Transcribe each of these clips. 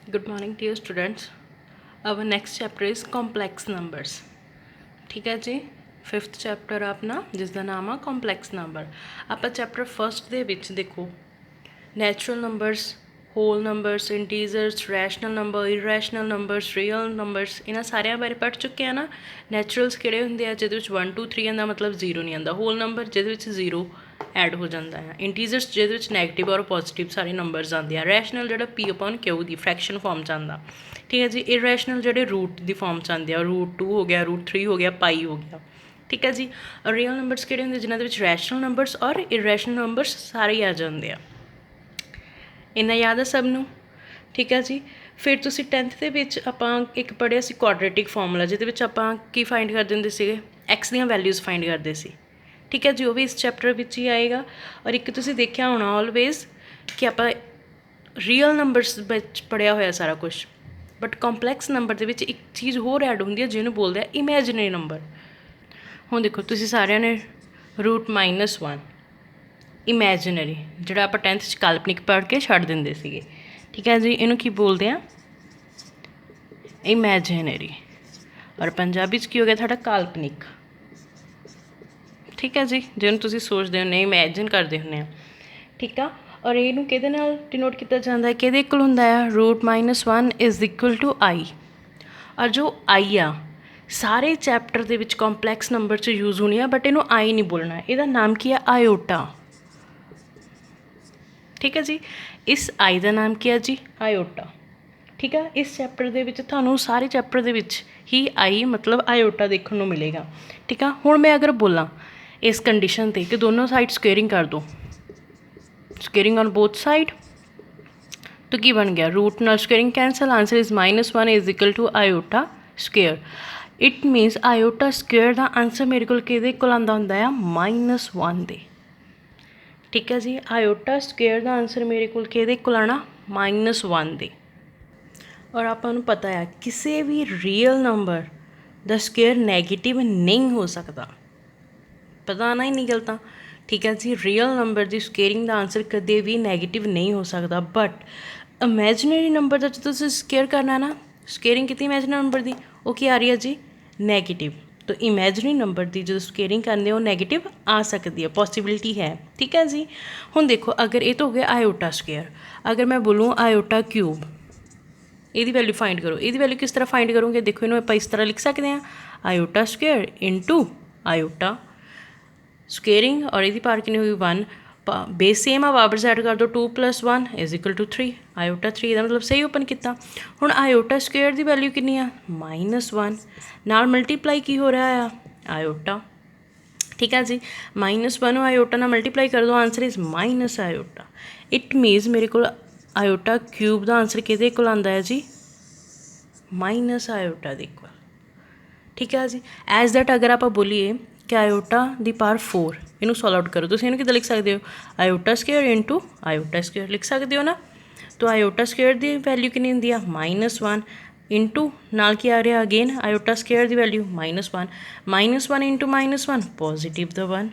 Good morning dear students. Our next chapter is complex numbers. ठीक है जी, fifth chapter अपना जिसका नाम है complex number. ਆਪਾਂ ਚੈਪਟਰ ਫਸਟ ਦੇ ਵਿੱਚ ਦੇਖੋ natural numbers, whole numbers, integers, rational number, irrational numbers, real numbers, ਇਹਨਾਂ ਸਾਰਿਆਂ ਬਾਰੇ ਪੜ੍ਹ ਚੁੱਕੇ ਆ ਨਾ। ਨੈਚੁਰਲਸ ਕਿਹੜੇ ਹੁੰਦੇ ਆ ਜਿਹਦੇ ਵਿੱਚ 1 2 3 ਆਉਂਦਾ ਮਤਲਬ 0 ਨਹੀਂ ਆਉਂਦਾ, ਹੋਲ ਨੰਬਰ ਜਿਹਦੇ ਵਿੱਚ 0 ਐਡ ਹੋ ਜਾਂਦਾ ਹੈ, ਇੰਟੀਜ਼ਰਸ ਜਿਹਦੇ ਵਿੱਚ ਨੈਗੇਟਿਵ ਔਰ ਪੋਜ਼ੀਟਿਵ ਸਾਰੇ ਨੰਬਰਸ ਆਉਂਦੇ ਆ, ਰੈਸ਼ਨਲ ਜਿਹੜਾ ਪੀ ਅਪੋਨ ਕਿਊ ਦੀ ਫਰੈਕਸ਼ਨ ਫਾਰਮ 'ਚ ਆਉਂਦਾ। ਠੀਕ ਹੈ ਜੀ। ਇਰੈਸ਼ਨਲ ਜਿਹੜੇ ਰੂਟ ਦੀ ਫਾਰਮ 'ਚ ਆਉਂਦੇ ਆ, ਰੂਟ 2 ਹੋ ਗਿਆ, ਰੂਟ 3 ਹੋ ਗਿਆ, ਪਾਈ ਹੋ ਗਿਆ। ਠੀਕ ਹੈ ਜੀ। ਰੀਅਲ ਨੰਬਰਸ ਕਿਹੜੇ ਹੁੰਦੇ ਜਿਨ੍ਹਾਂ ਦੇ ਵਿੱਚ ਰੈਸ਼ਨਲ ਨੰਬਰਸ ਔਰ ਇਰੈਸ਼ਨਲ ਨੰਬਰਸ ਸਾਰੇ ਹੀ ਆ ਜਾਂਦੇ ਆ। ਇੰਨਾ ਯਾਦ ਆ ਸਭ ਨੂੰ? ਠੀਕ ਹੈ ਜੀ। ਫਿਰ ਤੁਸੀਂ 10th ਦੇ ਵਿੱਚ ਆਪਾਂ ਇੱਕ ਪੜ੍ਹਿਆ ਸੀ ਕੁਆਡਰੇਟਿਕ ਫਾਰਮੂਲਾ, ਜਿਹਦੇ ਵਿੱਚ ਆਪਾਂ ਕੀ ਫਾਈਂਡ ਕਰਦੇ ਹੁੰਦੇ ਸੀਗੇ, ਐਕਸ ਦੀਆਂ ਵੈਲਿਊਜ਼ ਫਾਈਂਡ ਕਰਦੇ ਸੀ। ਠੀਕ ਹੈ ਜੀ, ਉਹ ਵੀ ਇਸ ਚੈਪਟਰ ਵਿੱਚ ਹੀ ਆਏਗਾ। ਔਰ ਇੱਕ ਤੁਸੀਂ ਦੇਖਿਆ ਹੋਣਾ ਆਲਵੇਜ਼ ਕਿ ਆਪਾਂ ਰੀਅਲ ਨੰਬਰਸ ਵਿੱਚ ਪੜ੍ਹਿਆ ਹੋਇਆ ਸਾਰਾ ਕੁਛ, ਬਟ ਕੰਪਲੈਕਸ ਨੰਬਰ ਦੇ ਵਿੱਚ ਇੱਕ ਚੀਜ਼ ਹੋਰ ਐਡ ਹੁੰਦੀ ਹੈ ਜਿਹਨੂੰ ਬੋਲਦੇ ਆ ਇਮੈਜਿਨਰੀ ਨੰਬਰ। ਹੁਣ ਦੇਖੋ ਤੁਸੀਂ ਸਾਰਿਆਂ ਨੇ ਰੂਟ -1 ਇਮੈਜਿਨਰੀ, ਜਿਹੜਾ ਆਪਾਂ 10th 'ਚ ਕਾਲਪਨਿਕ ਪੜ੍ਹ ਕੇ ਛੱਡ ਦਿੰਦੇ ਸੀਗੇ। ਠੀਕ ਹੈ ਜੀ, ਇਹਨੂੰ ਕੀ ਬੋਲਦੇ ਆ? ਇਮੈਜਿਨਰੀ। ਔਰ ਪੰਜਾਬੀ 'ਚ ਕੀ ਹੋ ਗਿਆ ਤੁਹਾਡਾ? ਕਾਲਪਨਿਕ। ਠੀਕ ਹੈ ਜੀ, ਜਿਹਨੂੰ ਤੁਸੀਂ ਸੋਚਦੇ ਹੁੰਦੇ, ਇਮੈਜਿਨ ਕਰਦੇ ਹੁੰਦੇ ਆ। ਠੀਕ ਆ। ਔਰ ਇਹਨੂੰ ਕਿਹਦੇ ਨਾਲ ਡਿਨੋਟ ਕੀਤਾ ਜਾਂਦਾ ਹੈ? ਕਿਹਦੇ ਇਕੁਅਲ ਹੁੰਦਾ ਆ? ਰੂਟ -1 ਇਜ਼ ਇਕੁਅਲ ਟੂ ਆਈ। ਔਰ ਜੋ ਆਈ ਆ ਸਾਰੇ ਚੈਪਟਰ ਦੇ ਵਿੱਚ ਕੰਪਲੈਕਸ ਨੰਬਰ 'ਚ ਯੂਜ਼ ਹੋਣੀ ਆ, ਬਟ ਇਹਨੂੰ ਆਈ ਨਹੀਂ ਬੋਲਣਾ। ਇਹਦਾ ਨਾਮ ਕੀ ਆ? ਆਇਓਟਾ। ਠੀਕ ਹੈ ਜੀ। ਇਸ ਆਈ ਦਾ ਨਾਮ ਕੀ ਹੈ ਜੀ? ਆਇਓਟਾ। ਠੀਕ ਆ। ਇਸ ਚੈਪਟਰ ਦੇ ਵਿੱਚ ਤੁਹਾਨੂੰ ਸਾਰੇ ਚੈਪਟਰ ਦੇ ਵਿੱਚ ਹੀ ਆਈ ਮਤਲਬ ਆਇਓਟਾ ਦੇਖਣ ਨੂੰ ਮਿਲੇਗਾ। ਠੀਕ ਆ। ਹੁਣ ਮੈਂ ਅਗਰ ਬੋਲਾਂ ਇਸ ਕੰਡੀਸ਼ਨ 'ਤੇ ਕਿ ਦੋਨੋਂ ਸਾਈਡ ਸਕੁਏਅਰਿੰਗ ਕਰ ਦਿਓ, ਸਕੁਏਅਰਿੰਗ ਔਨ ਬੋਥ ਸਾਈਡ, तो की बन गया? रूट ਨਾਲ ਸਕੁਏਅਰਿੰਗ cancel, answer is -1 is equal to iota square. It means iota square का आंसर मेरे को किहदे कोल आंदा हुंदा आ? -1 दे। ठीक है जी। आयोटा स्क्वेयर का आंसर मेरे को किहदे कोल आना? -1 दे। और आपां नूं पता है किसी भी रियल नंबर दा स्क्वेयर नैगेटिव नहीं हो सकता। पता ना ही नहीं गलता। ठीक है जी। रियल नंबर की स्केयरिंग का आंसर कदे भी नैगेटिव नहीं हो सकता, बट इमेजिनरी नंबर का जो तुसीं स्केयर करना ना, स्केयरिंग की इमेजिनरी नंबर की वो की आ रही है जी? नैगेटिव। तो इमेजिनरी नंबर की जो स्केयरिंग करते हो नैगेटिव आ सकती है, पॉसिबिलिटी है। ठीक है जी। हुण देखो अगर ये तो हो गया आयोटा स्केयर, अगर मैं बोलूँ आयोटा क्यूब, ਇਹਦੀ वैल्यू फाइंड करो। ਇਹਦੀ वैल्यू किस तरह फाइंड करोगे? देखो ਇਹਨੂੰ ਆਪਾਂ इस तरह लिख सकते हैं, iota square into iota squaring, और यदि पार कितनी हुई 1, बेस सेम आ, वापस ऐड कर दो 2 + 1 इज इक्वल टू 3, आयोटा 3 का मतलब सही ओपन किया। हुण आयोटा स्क्वेयर की वैल्यू कितनी आ? -1 नाल मल्टीप्लाई की हो रहा है? आयोटा। ठीक है जी। -1 आयोटा ना मल्टीप्लाई कर दो, answer is minus iota. It मीनस मेरे को आयोटा क्यूब का आंसर किहदे कोल आंदा है जी? माइनस आयोटा दे कोल। ठीक है जी। एज दैट अगर आप बोलीए कि आयोटा दी पावर 4, इनू सॉल्व आउट करो, तुम इन्हू कितना लिख सकते हो? Iota square into iota square लिख सकते हो ना। तो आयोटा स्क्वेयर की वैल्यू कितनी होंगी है? -1 इंटू नाल की आ रहा अगेन आयोटा स्क्वेयर की value -1, -1 into -1 positive the 1।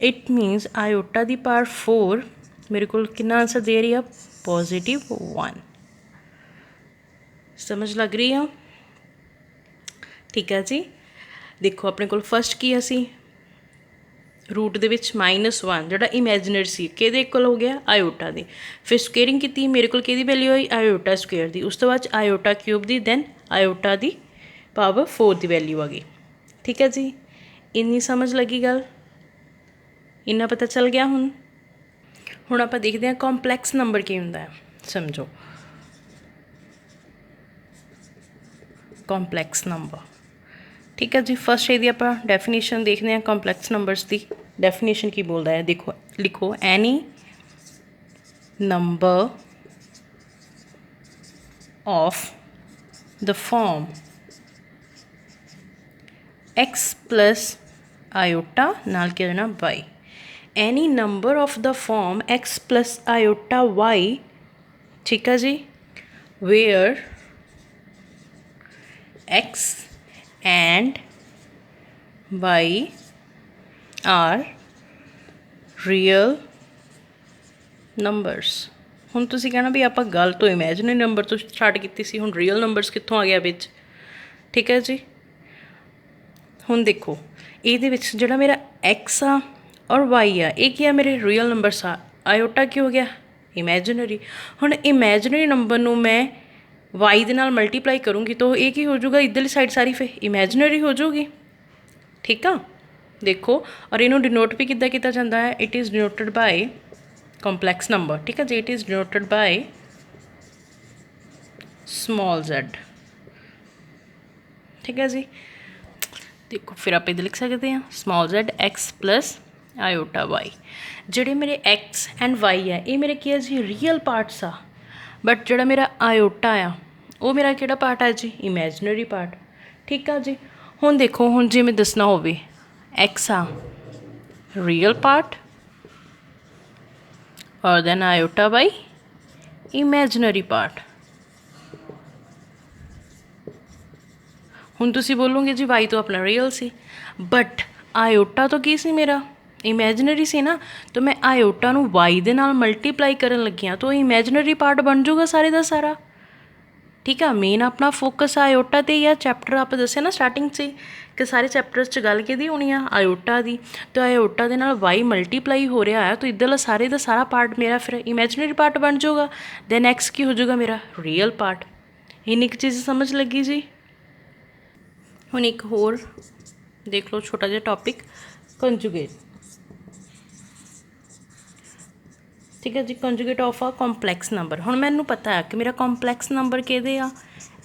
It means iota की पावर 4 मेरे को कितना आंसर दे रही है? +1। समझ लग रही है? ठीक है जी। देखो अपने को फस्ट की असी रूट दे विच -1 जोड़ा इमेजिनरी सी किहदे इक्वल हो गया? आयोटा दे। फिर स्केयरिंग की मेरे को किहदी वैल्यू आई? आयोटा स्क्वेयर की। उस तो बाद आयोटा क्यूब की, दैन आयोटा की पावर 4 की वैल्यू आ गई। ठीक है जी। इन्नी समझ लगी गल? इन्ना पता चल गया? हुण आपां देखते हैं कॉम्पलैक्स नंबर की हुंदा है। समझो कॉम्पलैक्स नंबर। ठीक है जी। फस्ट यदि आप डेफिनेशन देखते हैं कॉम्पलैक्स नंबर्स की, डेफिनेशन की बोलता है? देखो लिखो, any number of the form x plus iota नाल क्या देना y, any number of the form x plus iota y। ठीक है जी। Where x and y are real numbers। ਹੁਣ ਤੁਸੀਂ ਕਹਿਣਾ ਵੀ ਆਪਾਂ ਗੱਲ ਤੋਂ ਇਮੈਜਨਰੀ ਨੰਬਰ ਤੋਂ ਸਟਾਰਟ ਕੀਤੀ ਸੀ, ਹੁਣ ਰੀਅਲ ਨੰਬਰਸ ਕਿੱਥੋਂ ਆ ਗਿਆ ਵਿੱਚ। ਠੀਕ ਹੈ ਜੀ। ਹੁਣ ਦੇਖੋ ਇਹਦੇ ਵਿੱਚ ਜਿਹੜਾ ਮੇਰਾ x ਆ ਔਰ y ਆ, ਇਹ ਕੀ ਆ, ਮੇਰੇ ਰੀਅਲ ਨੰਬਰਸ ਆ। ਆਇਓਟਾ ਕੀ ਹੋ ਗਿਆ, ਇਮੈਜਨਰੀ। ਹੁਣ ਇਮੈਜਨਰੀ ਨੰਬਰ ਨੂੰ ਮੈਂ y ਦੇ ਨਾਲ ਮਲਟੀਪਲਾਈ ਕਰੂੰਗੀ ਤਾਂ ਇਹ ਕੀ ਹੋ ਜਾਊਗਾ, ਇੱਧਰਲੀ ਸਾਈਡ ਸਾਰੀ ਫਿਰ ਇਮੈਜਨਰੀ ਹੋ ਜਾਊਗੀ। ਠੀਕ ਆ, ਦੇਖੋ। ਔਰ ਇਹਨੂੰ ਡਿਨੋਟ ਵੀ ਕਿੱਦਾਂ ਕੀਤਾ ਜਾਂਦਾ ਹੈ, it is denoted by complex number. ਠੀਕ ਹੈ ਜੀ, it is denoted by small z। ठीक है जी। देखो फिर आप इधर लिख सकते हैं small z x plus iota y. ਜਿਹੜੇ ਮੇਰੇ x ਐਂਡ y ਹੈ ਇਹ ਮੇਰੇ ਕੀ ਹੈ ਜੀ, ਰੀਅਲ ਪਾਰਟਸ ਆ। ਬਟ ਜਿਹੜਾ ਮੇਰਾ ਆਇਓਟਾ ਆ ਉਹ ਮੇਰਾ ਕਿਹੜਾ ਪਾਰਟ ਹੈ ਜੀ, ਇਮੈਜਨਰੀ ਪਾਰਟ। ਠੀਕ ਆ ਜੀ। ਹੁਣ ਦੇਖੋ, ਹੁਣ ਜਿਵੇਂ ਦੱਸਣਾ ਹੋਵੇ x ਆ ਰੀਅਲ ਪਾਰਟ ਔਰ ਦੈਨ ਆਇਓਟਾ ਬਾਈ ਇਮੈਜਨਰੀ ਪਾर्ट। ਹੁਣ ਤੁਸੀਂ ਬੋਲੋਗੇ ਜੀ y तो अपना रियल सी, बट आयोटा तो की सी मेरा इमेजनरी सी ना, तो मैं आयोटा नू y दे नाल मल्टीप्लाई करन लगी हाँ तो इमेजनरी पार्ट बन जाऊगा सारे का सारा। ठीक है, मेन अपना फोकस आयोटा ते ही आ। चैप्टर आप दस्या ना स्टार्टिंग से कि सारे चैप्टर्स च गल किहदी होनी आ, आयोटा दी। तो आयोटा दे नाल y मल्टीप्लाई हो रहा है तो इधरला सारे का सारा पार्ट मेरा फिर इमेजनरी पार्ट बन जाऊगा। दैन x की हो जाऊगा मेरा रियल पार्ट। इन्नी एक चीज़ समझ लगी जी। ਹੁਣ एक होर देख लो छोटा जिहा टॉपिक कंजुगेट। ठीक है जी, conjugate of a complex number. हुण मैनूं पता है कि मेरा कॉम्पलैक्स नंबर किहदे आ,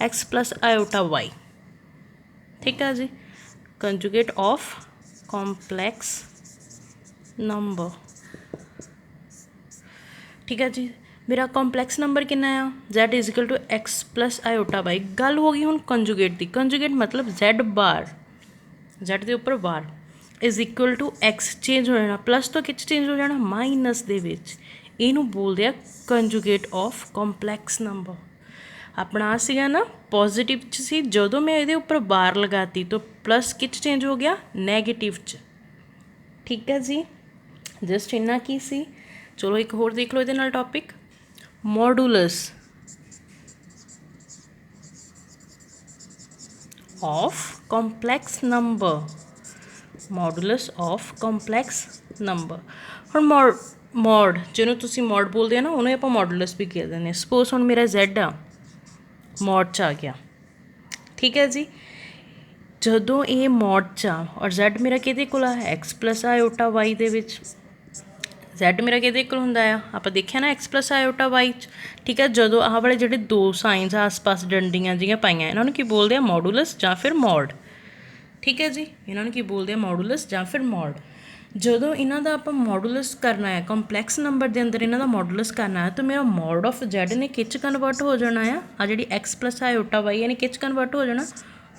एक्स प्लस आयोटा वाई। ठीक है जी, कंजुगेट ऑफ कॉम्पलैक्स नंबर। ठीक है जी, मेरा कॉम्पलैक्स नंबर कितना आ, z is equal to x plus iota y. गल हो गई हुण कंजुगेट की। कंजुगेट मतलब z बार, z के उपर bar is equal to x चेंज हो जाना, प्लस तो किच चेंज हो जाना, माइनस दे विच। इहनूं बोलदे आ कंजुगेट ऑफ कॉम्पलैक्स नंबर। अपना आ सीगा ना पॉजिटिव च सी, जदों मैं इहदे उपर बार लगाती तो प्लस किच चेंज हो गया, नैगेटिव च। ठीक है जी, जस्ट इन्ना की सी। चलो एक होर देख लो इहदे नाल topic modulus of complex number. Modulus of complex number. हुण मॉड जिन्हों तुसीं मॉड बोलते हैं ना उन्हें आपां मॉडुलस भी कह देंगे। सपोज हुण मेरा Z आ मॉड च आ गया। ठीक है जी, जदों ये मॉड च आ और Z मेरा किहदे कोल आ, एक्स प्लस आयोटा वाई दे विच। Z मेरा किहदे कोल हुंदा आ, आपां देखिया ना एक्स प्लस आयोटा वाई। ठीक है, जदों आह वाले जिहड़े दो साइनस आस पास डंडियां जिहियां पाईयां इन्हां नूं की बोलदे आ, मॉडुलस जां फिर मॉड। ठीक है जी, इन्हां नूं की बोलदे आ, मॉडुलस जां फिर मॉड। जदों इन्हां दा आपां मॉडुलस करना है, कंपलैक्स नंबर दे अंदर इन्हां दा मॉडुलस करना है, तो मेरा मॉड ऑफ Z ने किच कन्वर्ट हो जाना आ जिहड़ी एक्स प्लस आयोटा वाई यानी किच कन्वर्ट हो जाना,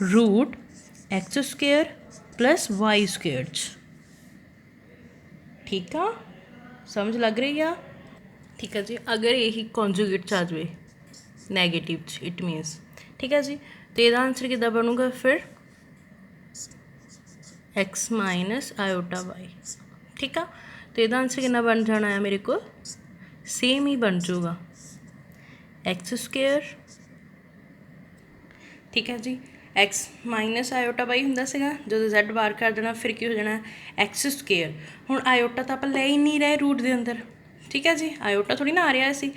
root x square plus Y square च। ठीक आ, समझ लग रही है। ठीक है जी, अगर यही कॉन्जुगेट च आ जाए नैगेटिव च, इट मीनस। ठीक है जी, तो यदा आंसर कितना बनूगा फिर एक्स माइनस आयोटा वाई। ठीक है, तो यदा आंसर कितना बन जाना है मेरे को, सेम ही बन जाऊगा एक्स स्क्वेयर। ठीक है जी, एक्स माइनस आयोटा वाई हुंदा सीगा, जदों Z बार कर देना फिर की हो जाना एक्स स्क्वेयर। हुण आयोटा तो आपां लै ही नहीं रहे रूट दे अंदर। ठीक है जी, आयोटा थोड़ी ना आ रहा सी,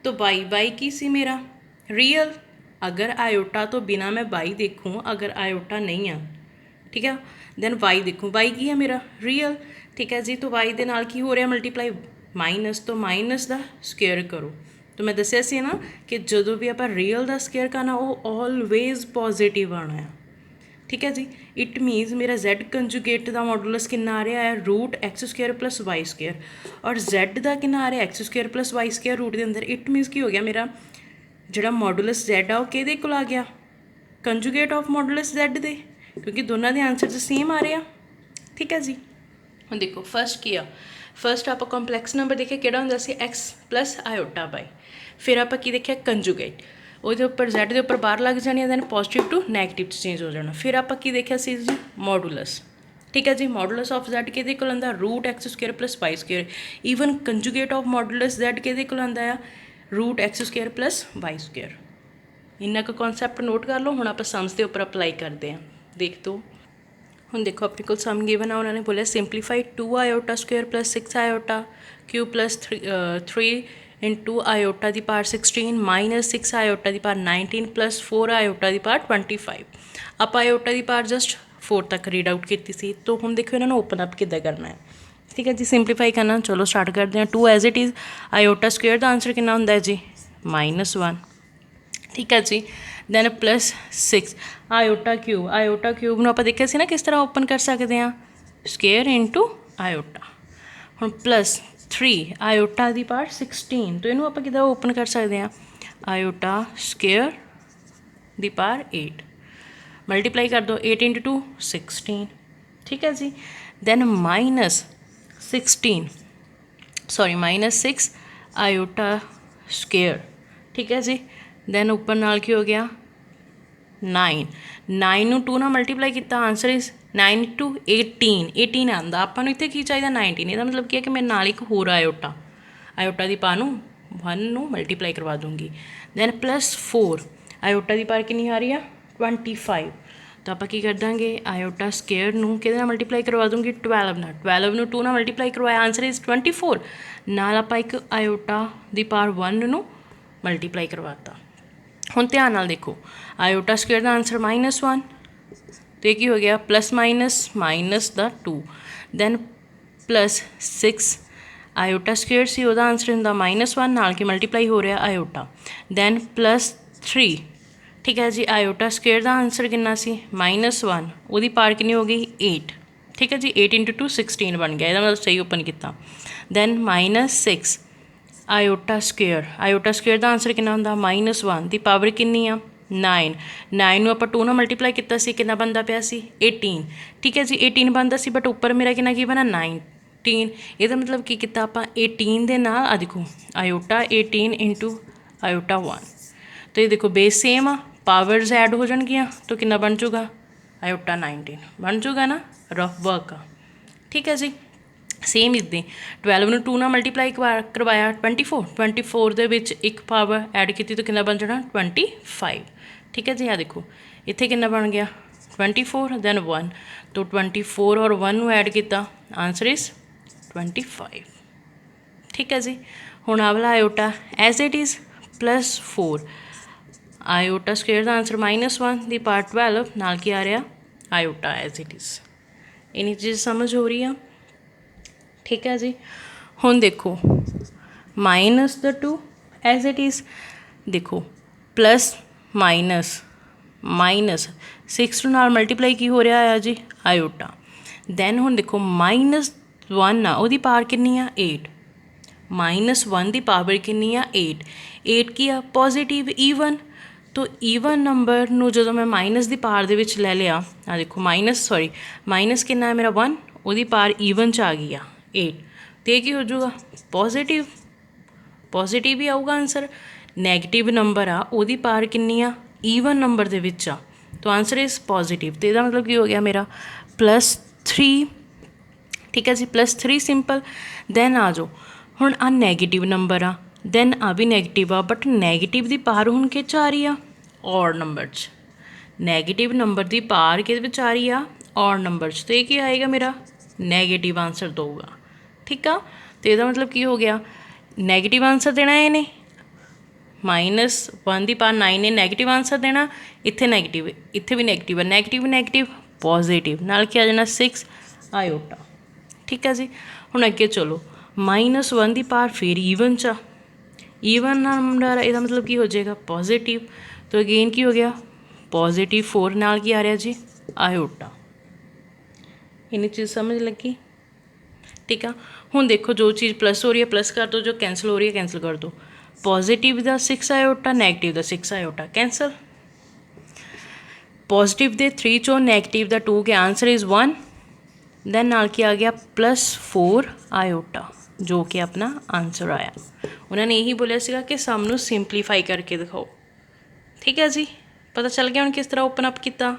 तो बाई बाई की सी मेरा रियल। अगर आयोटा तो बिना मैं बाई देखूँ, अगर आयोटा नहीं आ, ठीक है, दैन वाई देखूँ, वाई की है मेरा रियल। ठीक है जी, तो वाई दे नाल की हो रहा मल्टीप्लाई, माइनस, तो माइनस का स्केयर करो। तो मैं दसिया सी ना कि जदों भी आप रियल का स्केयर करना वो ऑलवेज पॉजिटिव आना है। ठीक है जी, इट मीनस मेरा Z कंजुगेट का मॉडुलस कितना आ रहा है, root x square plus Y square, और Z का कितना आ रहा है, x square plus Y square root के अंदर। इट मीनस की हो गया मेरा जोड़ा मॉडुलस Z आ वो किहदे कोल आ गया, कंजुगेट ऑफ मॉडुलस Z दे, क्योंकि दोनों के आंसर सेम आ रहे हैं। ठीक है जी, हम देखो फर्स्ट किया, फर्स्ट आप कॉम्पलैक्स नंबर देखे कि होंदा सी एक्स प्लस आयोटा बाई। फिर आप की देखिया कंजुगेट, ਉਹਦੇ ਉੱਪਰ Z ਦੇ ਉੱਪਰ ਬਾਹਰ ਲੱਗ ਜਾਣੀ, then positive to negative change हो जाना। फिर आप की देखिया सी जी मॉडुलस। ठीक है जी, मॉडुलस ऑफ Z किहदे कोल आंदा, root x square plus Y square. Even conjugate of modulus Z किहदे कोल आंदा आ, root x square plus Y square. इन्ना का कॉन्सैप्ट नोट कर लो। हुण आपां सम्स के उपर अप्लाई करते हैं। देख दो हुण देखो अपने को सम गिवन आ, उन्होंने बोलिया simplify 2 iota square plus 6 iota cube plus 3 into iota की पावर 16 माइनस 6 आयोटा की पावर 19 प्लस 4 आयोटा की पावर 25। आप आयोटा की पावर जस्ट 4 तक रीड आउट की सी। तो हुण देखो इन्होंने ओपन अप किद्दां करना है। ठीक है जी, सिंपलीफाई करना। चलो स्टार्ट करते हैं। 2 as it is iota square का आंसर कितना होंदा है जी -1। ठीक है जी, दैन प्लस 6 आयोटा क्यूब ਨੂੰ ਆਪਾਂ ਦੇਖਿਆ ਸੀ ਨਾ किस तरह ओपन कर सकते हैं, स्केयर इंटू आयोटा। ਹੁਣ प्लस 3 आयोटा की पावर 16, तो इनू ਆਪਾਂ किदा ओपन कर सकते हैं, आयोटा स्केयर की पावर 8। मल्टीप्लाई कर दो 8 इंटू 2 16। ठीक है जी, दैन -6 आयोटा स्केयर। ठीक है जी, दैन उपर नाल की हो गया 9 2 ना मल्टीप्लाई किया, आंसर इज 9 टू 18 आंदा। आपां नूं इत्थे की चाहिए 19। इसका मतलब क्या कि मैं नाल एक होर आयोटा की पावर नूं 1 नूं मल्टीप्लाई करवा दूँगी। दैन प्लस 4 आयोटा की पावर कितनी आ रही है 25। तो आप की कर देंगे आयोटा स्केयर नूं किहदे नाल मल्टीप्लाई करवा दूँगी 12 नाल। 12 नूं 2 नाल मल्टीप्लाई करवाया, आंसर इज 24। नाल आप एक आयोटा की पावर 1 नूं मल्टीप्लाई करवाता। हुण ध्यान नाल देखो आयोटा स्क्वेयर का आंसर -1, तो ये हो गया plus minus the 2। Then plus 6 iota square सी, उसका आंसर होंदा -1 नाल की मल्टीप्लाई हो रहा आयोटा। Then plus 3। ठीक है जी, आयोटा स्क्वेयर का आंसर कितना सी -1, वो पावर कितनी हो गई 8। ठीक है जी, 8 इंटू 2 16 बन गया। यदा मतलब सही ओपन किया। दैन -6 आयोटा स्क्वेयर का आंसर कितना होंदा -1 की पावर कितनी आ 9। 9 नूं आपां 2 नाल मल्टीप्लाई किया सी, कितना बनता पिया सी 18। ठीक है जी, 18 बनता सी, बट उपर मेरा कितना की बना 19। ਇਹਦਾ मतलब की किया आप 18 ਦੇ ਨਾਲ आ देखो आयोटा 18 इंटू आयोटा 1। तो ये देखो बेस सेम आ, पावर्स ऐड हो जाएगियाँ, तो कितना बन जूगा आयोटा 19 बन जूगा ना। रफ वर्क आ। ठीक है जी, सेम इदा 12 में 2 नाल मल्टीप्लाई करवाया 24 दे विच एक पावर ऐड की, तो कितना बन जाना 25। ठीक है जी, आ देखो इत्थे कितना बन गया 24 दैन 1, तो 24 और 1 नूं ऐड किया, आंसर इज 25। ठीक है जी, हुण आ वाला iota as it is plus 4 iota square का आंसर -1 की पावर 12 नाल की आ रहा आयोटा एज इट इज़। इन्नी चीज़ समझ हो रही है। ठीक है जी, हुण देखो -2 एज इट इज़, देखो प्लस माइनस 6 नाल मल्टीप्लाई की हो रहा है जी आयोटा। दैन हुण देखो -1 आ, उहदी पावर कितनी आ 8। -1 की पावर कितनी आ 8। 8 की आ पॉजिटिव ईवन, तो ईवन नंबर नूं जदों मैं माइनस की पावर दे विच लै लिया, आ देखो माइनस कितना है मेरा 1, उहदी पावर ईवन च आ गई आ 8, तो ये की हो जाऊगा पॉजिटिव ही आऊगा आंसर। नैगेटिव नंबर आ उहदी पावर कितनी आ ईवन नंबर दे विच आ, तो आंसर इज़ पॉजिटिव। तो इसका मतलब की हो गया मेरा +3। ठीक है जी, +3 सिंपल। दैन आ जाओ हुण आ नैगेटिव नंबर आ, दैन आ भी नैगेटिव आ, बट नैगेटिव की पावर हुण किस आ रही आ ऑड नंबर च। नैगेटिव नंबर की पावर किहदे विच आ रही आ ऑड नंबर च, तो ये क्या आएगा मेरा नैगेटिव आंसर दूगा। ठीक आ, तो इसका मतलब की हो गया नैगेटिव आंसर देना है इन्हें, -1 की पावर 9 ने नैगेटिव आंसर देना, इत्थे नैगेटिव इत्थे भी नैगेटिव है, नैगेटिव पॉजिटिव नाल की आ जाना 6 आयोटा। ठीक है जी, हुण अगे चलो -1 की पावर फिर ईवन च, ईवन नंबर इसका मतलब की हो जाएगा पॉजिटिव, तो अगेन की हो गया +4 नाल की आ रहा जी आयोटा। इन्नी चीज़ समझ लगी। ठीक है, हुण देखो जो चीज़ प्लस हो रही है प्लस कर दो, जो कैंसल हो रही है कैंसल कर दो। पॉजिटिव का 6 आयोटा नैगेटिव का 6 आयोटा कैंसल। पॉजिटिव के 3 चो नैगेटिव का 2 के आंसर इज़ 1। दैन नाल की आ गया +4 आयोटा, जो कि अपना आंसर आया। उन्होंने यही बोलिया सीगा कि सम नूं सिंपलीफाई करके दिखाओ। ठीक है जी, पता चल गया हुण किस तरह ओपन अप किया।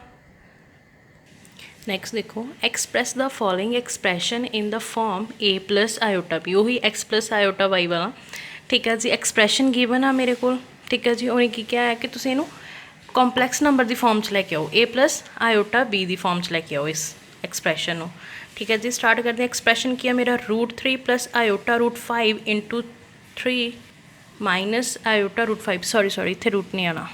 नैक्सट देखो express the following expression in the form a + iota b, वही x + आयोटा y वाला। ठीक है जी। एक्सप्रैशन गिवन आ मेरे को, ठीक है जी। उन्हें की क्या है कि तुसीं इहनूं कॉम्पलैक्स नंबर की फॉर्म च लैके आओ, ए प्लस आयोटा बी की फॉर्म च लैके आओ इस एक्सप्रैशन को। ठीक है जी। स्टार्ट करते हैं। एक्सप्रैशन की है मेरा √3 plus iota √5 into 3 minus iota √5, sorry इत्थे रूट नहीं आना,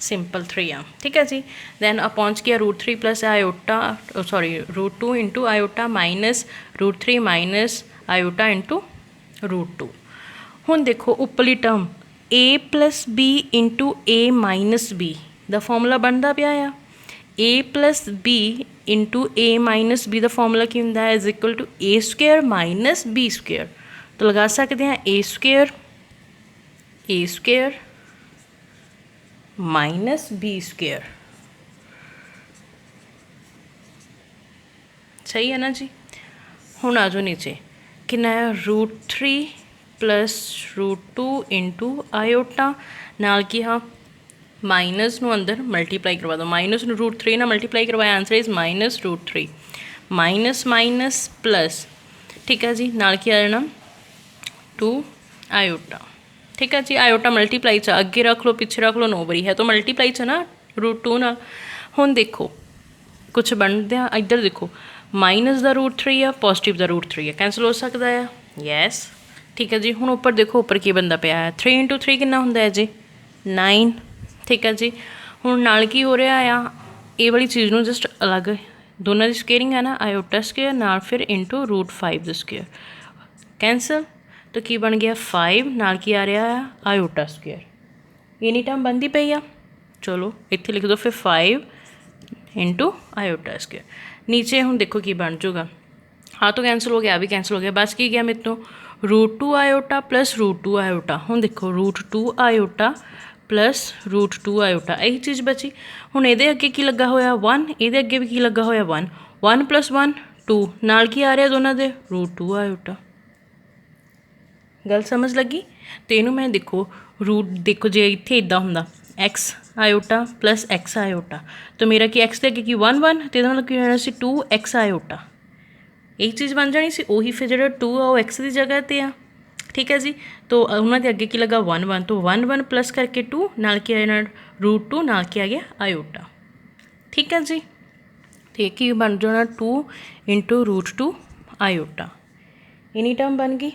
सिंपल 3 आ। ठीक है जी। दैन आ पहुँच गया √3 plus iota √2 into iota minus √3 minus iota into √2। हुण देखो उपरली term A plus B into A minus B का फॉर्मूला बनता पिया आ। A plus B into A minus B का फॉर्मूला की होंदा है is equal to A square minus B square. तो लगा सकते हैं A square minus B square. सही है ना जी। हुण आ जाओ नीचे, कितना है √3 प्लस √2 इंटू आयोटा नाल की हाँ माइनस नू अंदर मल्टीप्लाई करवा दो, माइनस नू √3 ना मल्टीप्लाई करवाया, answer is minus √3 minus minus plus. ठीक है जी। नाल की आ जाना 2 आयोटा। ठीक है जी। आयोटा मल्टीप्लाई च अगे रख लो पिछे रख लो, 9 बारी है तो मल्टीप्लाई च ना √2 ना। हुण देखो कुछ बनते हैं, इधर देखो माइनस का √3 आ, पॉजिटिव का √3 है, कैंसल हो सकता है, यस। ठीक है जी। हुण उपर देखो उपर की बनता पाया है 3 इंटू 3 कितना होंदा है जी 9। ठीक है जी। हुण नाल की हो रहा आ, ये वाली चीज़ नूं जस्ट अलग दोनों की स्केयरिंग है ना, आयोटा स्केयर नाल फिर इंटू √5 स्केयर, कैंसल। तो की बन गया 5 नाल की आ रहा है आयोटा स्केयर। एनी टाइम बनती पई आ, चलो इत्थे लिख दो फिर 5 इंटू आयोटा स्केयर। नीचे हुण देखो की बन जूगा, हाँ तो कैंसल हो गया, आ भी कैंसल हो गया, बस की गया मेरे तो √2 आयोटा प्लस √2 आयोटा। हुण देखो √2 आयोटा प्लस √2 आयोटा, यही चीज़ बची। हुण इहदे अगे की लगा होया 1, इहदे अगे भी की लगा होया 1, 1 + 1 2 नाल की आ रहा दोनों दे √2 आयोटा। गल समझ लगी। तो इनू मैं देखो रूट देखो जे इत्थे इदा हुंदा x iota plus x iota, तो मेरा कि x के अगे की 1 1 तो इहदा मतलब की होना सी 2x आयोटा, यही चीज़ बन जानी सी। उही फिर जो 2 आ वो x की जगह पर आ। ठीक है जी। तो उन्होंने अगे की लगा 1 1, तो 1 1 प्लस करके 2 नाल की आया √2 नाल की आ गया आयोटा। ठीक है जी। तो एक ही बन जाना 2 इंटू √2 आयोटा, इनी टर्म बन गई।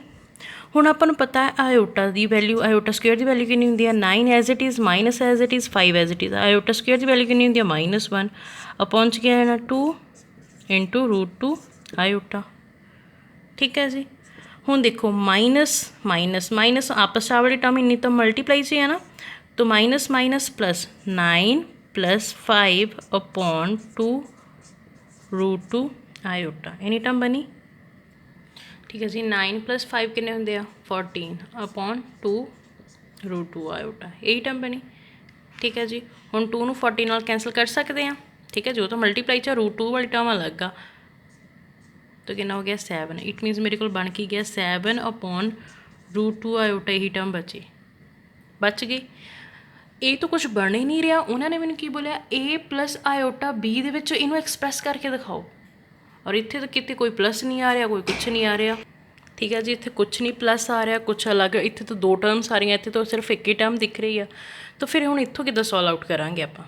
हुण आपां नूं पता है आयोटा की वैल्यू, आयोटा स्क्वेयर की वैल्यू कितनी होंदी है 9 as it is minus as it is 5 as it is. Iota square की वैल्यू कितनी होंदी है -1। अब पहुँच गया है ना 2 इंटू √2 आयोटा। ठीक है जी। हुण देखो माइनस माइनस माइनस आपस वाली टर्म इन्नी तो मल्टीप्लाई च है ना, तो minus minus plus 9 + 5 upon 2 √2 iota, इनी टर्म बनी। ठीक है जी। 9 + 5 कितने होंगे 14 अपॉन 2 √2 आयोटा, यही टर्म बनी। ठीक है जी। हुण 2 नूं 40 नाल कैंसल कर सकते हैं। ठीक है जो तो मल्टीप्लाई च √2 वाली टर्म अलग आ, तो कितना हो गया 7। इट मीनस मेरे को बन के गया 7 अपॉन √2 आयोटा, यही टर्म बच गई। ए तो कुछ बन ही नहीं रहा, उन्होंने मैंने की बोलिया ए प्लस आयोटा बी दे विच इनू एक्सप्रैस करके दिखाओ, और इत्थे तो कितने कोई प्लस नहीं आ रहा, कोई कुछ नहीं आ रहा। ठीक है जी। इत्थे कुछ नहीं प्लस आ रहा, कुछ अलग, इत्थे तो 2 टर्म्स आ रही, इत्थे तो सिर्फ एक ही टर्म दिख रही है। तो फिर हुण इत्थों किद्दां सॉल्व आउट करांगे आपां।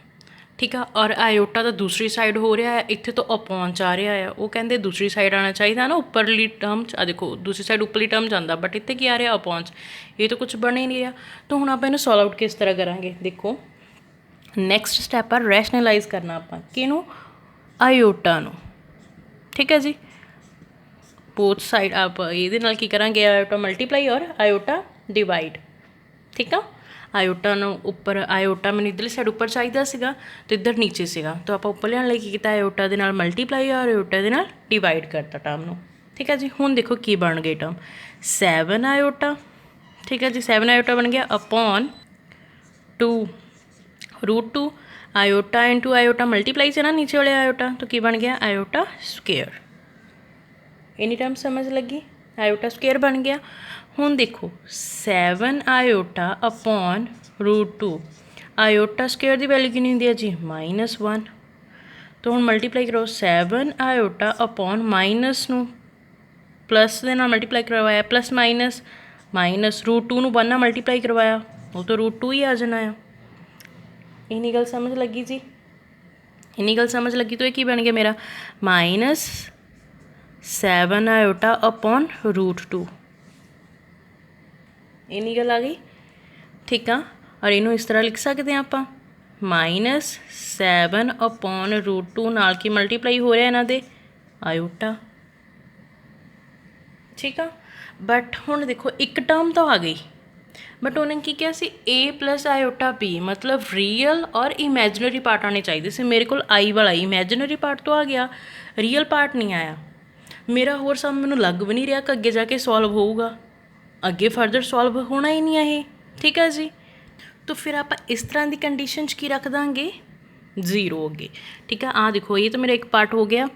ठीक है। और आयोटा तो दूसरी साइड हो रहा है, इत्थे तो अपॉन आ रहा है, वो कहते दूसरी साइड आना चाहिए ना उपरली टर्म आ, देखो दूसरी साइड उपरली टर्म जाता, बट इत्थे की आ रहा अपॉन, ये तो कुछ बन ही नहीं रहा। तो हुण आपां इहनूं सॉल्व आउट किस तरह करांगे, देखो नैक्सट स्टैप आ रैशनलाइज करना आपां किहनूं आयोटा नूं। ठीक है जी। बोथ साइड आप ये नाल की करांगे आयोटा मल्टीप्लाई और आयोटा डिवाइड। ठीक है। आयोटा नूं उपर आयोटा मैंने इधरली साइड उपर चाहिए सीगा, तो इधर नीचे सीगा, तो आप उपर लियाण लई की कीता आयोटा दे नाल मल्टीप्लाई और आयोटा दे नाल डिवाइड करता टर्म नूं। ठीक है जी। हुण देखो की बन गई टर्म 7 आयोटा। ठीक है जी। 7 आयोटा बन गया upon 2 √2 iota into iota multiply से ना नीचे वाले आयोटा, तो की बन गया आयोटा स्क्वेयर। एनी टर्म समझ लगी, आयोटा स्क्वेयर बन गया। हुण देखो 7 आयोटा अपॉन √2 आयोटा स्क्वेयर की वैल्यू कितनी होंदी है जी -1। तो हुण मल्टीप्लाई करो 7 आयोटा अपॉन माइनस नूं प्लस दे नाल मल्टीप्लाई करवाया प्लस माइनस माइनस √2 ਨੂੰ 1 ਨਾਲ ਮਲਟੀਪਲਾਈ ਕਰਵਾਇਆ ਉਹ ਤਾਂ √2 ਹੀ ਆ ਜਾਣਾ ਆ। ਇੰਨੀ ਗੱਲ ਸਮਝ ਲੱਗੀ ਜੀ? ਇੰਨੀ ਗੱਲ ਸਮਝ ਲੱਗੀ ਤਾਂ ਇਹ ਕੀ ਬਣ ਗਿਆ ਮੇਰਾ -7 ਆਇਓਟਾ ਅਪੋਨ √2। ਇੰਨੀ ਗੱਲ ਆ ਗਈ, ਠੀਕ ਆ। ਔਰ ਇਹਨੂੰ ਇਸ ਤਰ੍ਹਾਂ ਲਿਖ ਸਕਦੇ ਹਾਂ ਆਪਾਂ -7 ਅਪੋਨ √2 ਨਾਲ ਕੀ ਮਲਟੀਪਲਾਈ ਹੋ ਰਿਹਾ ਇਹਨਾਂ ਦੇ ਆਇਓਟਾ, ਠੀਕ ਆ। ਬਟ ਹੁਣ ਦੇਖੋ ਇੱਕ ਟਰਮ ਤਾਂ ਆ ਗਈ, ਬਟ ਉਹਨੇ ਕੀ ਕਿਹਾ ਸੀ a + ਆਇਓਟਾ b, ਮਤਲਬ ਰੀਅਲ ਔਰ ਇਮੈਜਨਰੀ ਪਾਰਟ ਆਉਣੇ ਚਾਹੀਦੇ ਸੀ। ਮੇਰੇ ਕੋਲ ਆਈ ਵਾਲਾ ਇਮੈਜਨਰੀ ਪਾਰਟ ਤੋਂ ਆ ਗਿਆ, ਰੀਅਲ ਪਾਰਟ ਨਹੀਂ ਆਇਆ ਮੇਰਾ। ਹੋਰ ਸਭ ਮੈਨੂੰ ਲੱਗ ਵੀ ਨਹੀਂ ਰਿਹਾ ਕਿ ਅੱਗੇ ਜਾ ਕੇ ਸੋਲਵ ਹੋਊਗਾ, ਅੱਗੇ ਫਰਦਰ ਸੋਲਵ ਹੋਣਾ ਹੀ ਨਹੀਂ ਹੈ ਇਹ, ਠੀਕ ਹੈ ਜੀ। ਤਾਂ ਫਿਰ ਆਪਾਂ ਇਸ ਤਰ੍ਹਾਂ ਦੀ ਕੰਡੀਸ਼ਨ 'ਚ ਕੀ ਰੱਖ ਦਾਂਗੇ 0 ਅੱਗੇ, ਠੀਕ ਆ। ਆਹ ਦੇਖੋ ਇਹ ਤਾਂ ਮੇਰਾ ਇੱਕ ਪਾਰਟ ਹੋ ਗਿਆ,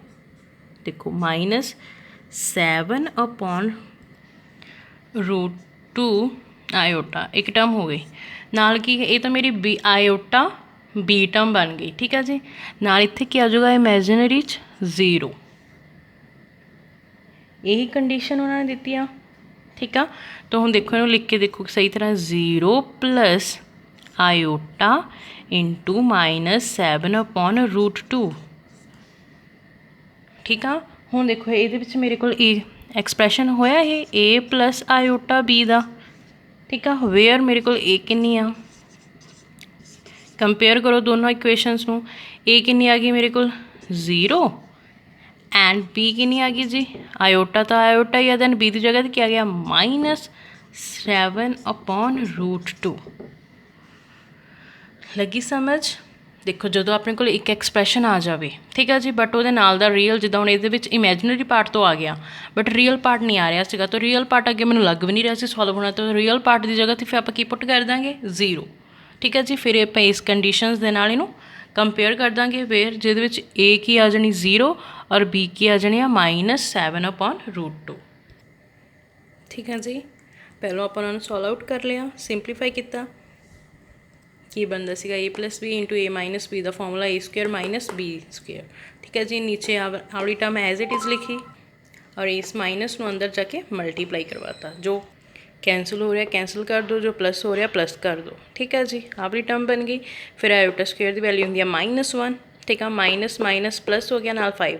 ਦੇਖੋ -7 ਅਪੋਨ √2 ਆਇਓਟਾ ਇੱਕ ਟਰਮ ਹੋ ਗਈ। ਨਾਲ ਕੀ ਇਹ ਤਾਂ ਮੇਰੀ ਬੀ ਆਇਓਟਾ ਬੀ ਟਰਮ ਬਣ ਗਈ, ਠੀਕ ਹੈ ਜੀ। ਨਾਲ ਇੱਥੇ ਕੀ ਆ ਜਾਊਗਾ ਇਮੈਜਨਰੀ 'ਚ 0। ਇਹੀ ਕੰਡੀਸ਼ਨ ਉਹਨਾਂ ਨੇ ਦਿੱਤੀ ਆ, ਠੀਕ ਆ। ਤਾਂ ਹੁਣ ਦੇਖੋ ਇਹਨੂੰ ਲਿਖ ਕੇ ਦੇਖੋ ਸਹੀ ਤਰ੍ਹਾਂ 0 + ਆਇਓਟਾ ਇੰਟੂ -7 ਅਪੋਨ √2, ਠੀਕ ਆ। ਹੁਣ ਦੇਖੋ ਇਹਦੇ ਵਿੱਚ ਮੇਰੇ ਕੋਲ ਇਹ ਐਕਸਪ੍ਰੈਸ਼ਨ ਹੋਇਆ ਇਹ a + ਆਇਓਟਾ b ਦਾ, ਠੀਕ ਆ। ਵੇਅਰ ਮੇਰੇ ਕੋਲ a ਕਿੰਨੀ ਆ, ਕੰਪੇਅਰ ਕਰੋ ਦੋਨੋਂ ਇਕੁਏਸ਼ਨਸ ਨੂੰ। a ਕਿੰਨੀ ਆ ਗਈ ਮੇਰੇ ਕੋਲ 0 ਐਂਡ b ਕਿੰਨੀ ਆ ਗਈ ਜੀ ਆਇਓਟਾ ਤਾਂ ਆਇਓਟਾ ਹੀ ਆ, ਦੈਨ b ਦੀ ਜਗ੍ਹਾ 'ਤੇ ਕੀ ਆ ਗਿਆ -7 ਅਪੋਨ √2। ਲੱਗੀ ਸਮਝ? ਦੇਖੋ ਜਦੋਂ ਆਪਣੇ ਕੋਲ ਇੱਕ ਐਕਸਪ੍ਰੈਸ਼ਨ ਆ ਜਾਵੇ, ਠੀਕ ਆ ਜੀ, ਬਟ ਉਹਦੇ ਨਾਲ ਦਾ ਰੀਅਲ, ਜਿੱਦਾਂ ਹੁਣ ਇਹਦੇ ਵਿੱਚ ਇਮੈਜਨਰੀ ਪਾਰਟ ਤੋਂ ਆ ਗਿਆ ਬਟ ਰੀਅਲ ਪਾਰਟ ਨਹੀਂ ਆ ਰਿਹਾ ਸੀਗਾ, ਤਾਂ ਰੀਅਲ ਪਾਰਟ ਅੱਗੇ ਮੈਨੂੰ ਲੱਗ ਵੀ ਨਹੀਂ ਰਿਹਾ ਸੀ ਸੋਲਵ ਹੋਣਾ, ਤਾਂ ਰੀਅਲ ਪਾਰਟ ਦੀ ਜਗ੍ਹਾ 'ਤੇ ਫਿਰ ਆਪਾਂ ਕੀ ਪੁੱਟ ਕਰ ਦਾਂਗੇ 0, ਠੀਕ ਹੈ ਜੀ। ਫਿਰ ਆਪਾਂ ਇਸ ਕੰਡੀਸ਼ਨਸ ਦੇ ਨਾਲ ਇਹਨੂੰ ਕੰਪੇਅਰ ਕਰ ਦਾਂਗੇ ਵੇਅਰ ਜਿਹਦੇ ਵਿੱਚ a ਕੀ ਆ ਜਾਣੀ 0 ਔਰ b ਕੀ ਆ ਜਾਣੀ ਆ -7 ਅਪੋਨ √2, ਠੀਕ ਹੈ ਜੀ। ਪਹਿਲਾਂ ਆਪਾਂ ਉਹਨਾਂ ਨੂੰ ਸੋਲਵ ਆਊਟ ਕਰ ਲਿਆ, ਸਿੰਪਲੀਫਾਈ ਕੀਤਾ, ਕੀ ਬਣਦਾ ਸੀਗਾ a + b into a - b the formula a² - b², ਠੀਕ ਹੈ ਜੀ। ਨੀਚੇ ਆਵਲੀ ਟਰਮ ਐਜ਼ ਇਟ ਇਜ਼ ਲਿਖੀ ਔਰ ਇਸ ਮਾਈਨਸ ਨੂੰ ਅੰਦਰ ਜਾ ਕੇ ਮਲਟੀਪਲਾਈ ਕਰਵਾਤਾ, ਜੋ कैंसिल हो रहा कैंसिल कर दो, जो प्लस हो रहा प्लस कर दो, ठीक है जी। आखिरी टर्म बन गई। फिर आयोटा स्क्वेयर की वैल्यू होंगी -1, ठीक है। माइनस माइनस प्लस हो गया नाल 5,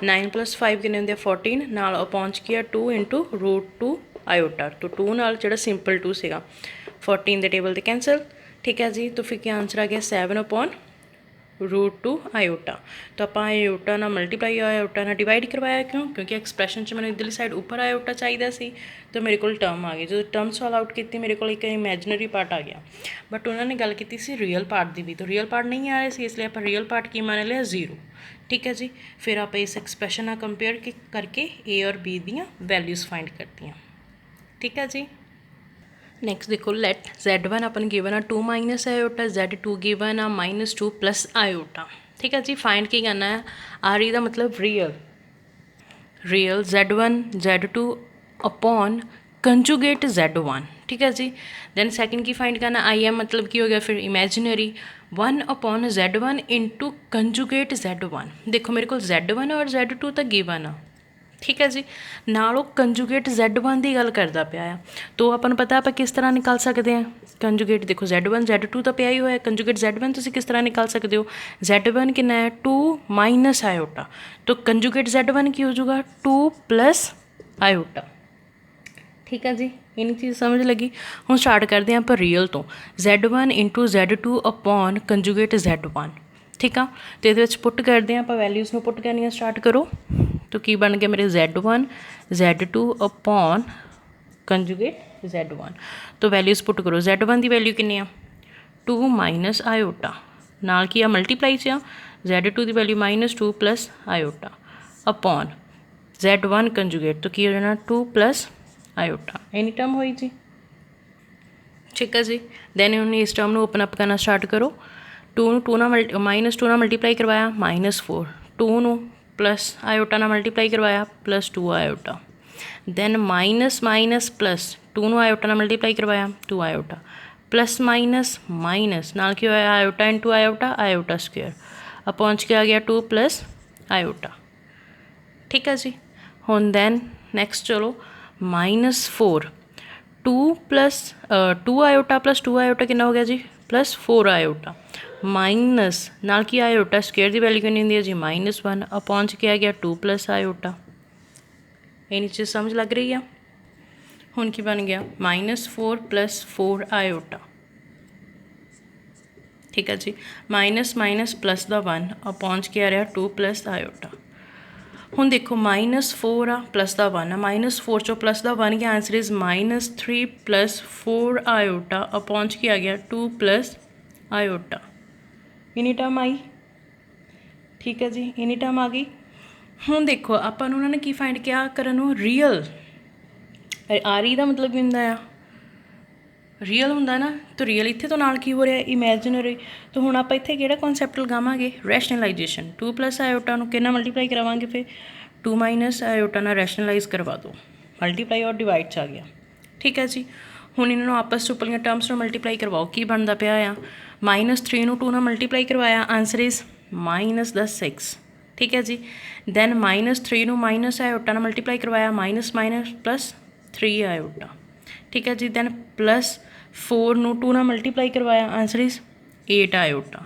9 + 5 कितने होंगे 14, नाल पहुँच गया 2 इंटू √2 आयोटा, तो 2 नाल जो सिंपल 2 सीगा 14 के टेबल से कैंसल, ठीक है जी। तो फिर क्या आंसर आ गया 7 अपोन √2 आयोटा। तो आप आयोटा ना मल्टीप्लाई आयोटा ना डिवाइड करवाया, क्यों? क्योंकि एक्सप्रैशन च मैंने इधरली साइड ऊपर आयोटा चाहिए सी, तो मेरे को टर्म आ गई। जो टर्म सॉल्व आउट की मेरे को एक इमेजनरी पार्ट आ गया, बट उन्होंने गल की सी रियल पार्ट की भी, तो रियल पार्ट नहीं आ रहे सी, इसलिए आप रियल पार्ट की मान लिया 0, ठीक है जी। फिर आप इस एक्सप्रैशन ना कंपेयर करके ए और बी दी वैल्यूज़ फाइंड करती, ठीक है जी। नैक्सट देखो लेट Z1 अपन गिवन आ 2 - आयोटा, Z2 गिवन आ -2 + आयोटा, ठीक है जी। फाइंड की करना है आर ई का मतलब real Z1 Z2 upon conjugate Z1, ठीक है जी। दैन सैकेंड की फाइंड करना आई एम मतलब की हो गया फिर imaginary 1 upon Z1 into conjugate Z1। देखो मेरे को Z1 और Z2 तो गिवन आ, ठीक है जी। नालों कंजुगेट Z1 की गल करता पाया, तो अपन पता आप किस तरह निकाल सकते हैं कंजुगेट। देखो Z1 Z2 तो पिया ही होया, कंजुगेट Z1 तुसीं किस तरह निकाल सकते हो, Z1 कितना है 2 - आयोटा, तो कंजुगेट Z1 की हो जाएगा 2 + आयोटा, ठीक है जी। इन्नी चीज़ समझ लगी। हुण स्टार्ट करते हैं आप रियल तो Z1 into Z2 upon conjugate Z1, ठीक आ। तो ये पुट करते हैं आप वैल्यूज़ में पुट करनी स्टार्ट करो, तो की बन गया मेरे Z1 Z2 upon conjugate Z1। तो वैल्यूज़ पुट करो, Z1 की वैल्यू कितनी आ 2 - आयोटा, नाल की आ मल्टीप्लाई च Z2 की value -2 + iota upon Z1 conjugate, तो की हो जाना 2 + आयोटा, एनी टर्म हुई जी, ठीक है जी। दैन उन्हें इस टर्म में ओपन अप करना स्टार्ट करो, 2 ना -2 मल्टीप्लाई करवाया -4, 2 प्लस आयोटा ना मल्टीप्लाई करवाया +2 iota, then minus minus plus 2 iota ना मल्टीप्लाई करवाया 2 आयोटा, प्लस माइनस माइनस नाल की होया iota into iota, iota square अब पहुँच के आ गया 2 + आयोटा, ठीक है जी। हुण दैन नैक्सट चलो -4 2 प्लस 2 आयोटा प्लस 2 आयोटा कितना हो गया जी प्लस 4 आयोटा माइनस नाल की आयोटा स्केयर की वैल्यू कितनी होंगी है जी -1 अपॉन च क्या गया 2 प्लस आयोटा। ये नीचे समझ लग रही है। हुण की बन गया -4 प्लस 4 आयोटा। ठीक है जी माइनस माइनस प्लस का 1 अपॉन च क्या रहा 2 प्लस आयोटा। हुण देखो -4 आ प्लस का 1 आ -4 चो प्लस का 1 गया answer is -3 plus 4 iota upon च क्या आ गया 2 प्लस आयोटा। इनी टर्म आई। ठीक है जी इनी टर्म आ गई। हुण देखो आपां नूं उन्होंने की फाइंड किया करन नूं रियल आर ई का मतलब की हुंदा आ रियल होंदा ना तो रियल इत्थे तो नाल की हो रहा इमेजिनरी। तो हुण आपां इत्थे किहड़ा कॉन्सैप्ट लगावांगे रैशनलाइजेशन 2 प्लस आयोटा नूं किहना मल्टीप्लाई करावांगे फिर 2 माइनस आयोटा नाल रैशनलाइज करवा दो मल्टीप्लाई और डिवाइड च आ गया। ठीक है जी हुण इन्हां नूं आपस च उपरलीआं टर्म्स नूं मल्टीप्लाई करवाओ की बनदा पिया आ -3 नूं 2 नाल मल्टीप्लाई करवाया आंसर इज -6। ठीक है जी दैन -3 नूं माइनस आयोटा नाल मल्टीप्लाई करवाया माइनस माइनस प्लस 3 आयोटा। ठीक है जी दैन प्लस 4 नूं 2 नाल मल्टीप्लाई करवाया answer is 8 iota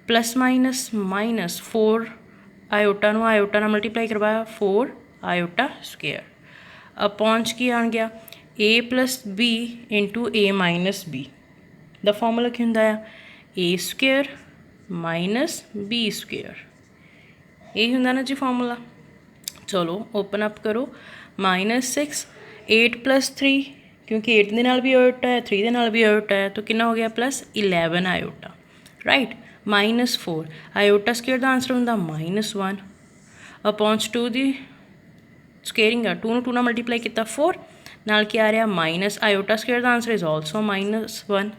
plus minus minus 4 iota नूं आयोटा नाल मल्टीप्लाई करवाया 4 आयोटा स्केयर अपॉन की आ गया a plus B into A minus B. The formula की हुंदा है A square minus B square. यही हुंदा ना जी फॉर्मूला। चलो ओपन अप करो -6 8 प्लस 3 क्योंकि 8 के नाल भी आयोटा है 3 के नाल भी आयोटा है तो कितना हो गया plus 11 iota right -4 iota square का आंसर होंदा -1 अपॉन 2 की स्केयरिंग है 2 2 मल्टीप्लाई किया 4 नाल क्या आ रहा माइनस आयोटा स्केयर का आंसर इज ऑल्सो -1।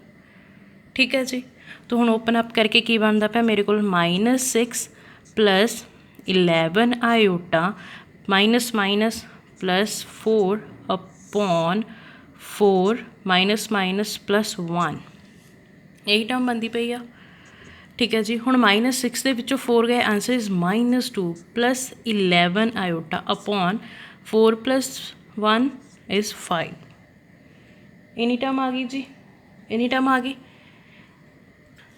ठीक है जी तो हुण ओपन अप करके की बनता पाया मेरे को -6 plus 11 iota minus minus plus 4 upon 4 minus minus plus 1 यही टर्म बनती पई आ। ठीक है जी हुण -6 के विचों 4 गए answer is -2 plus 11 iota upon 4 plus 1 is 5। इनी टर्म आ गई जी इनी टर्म आ गई।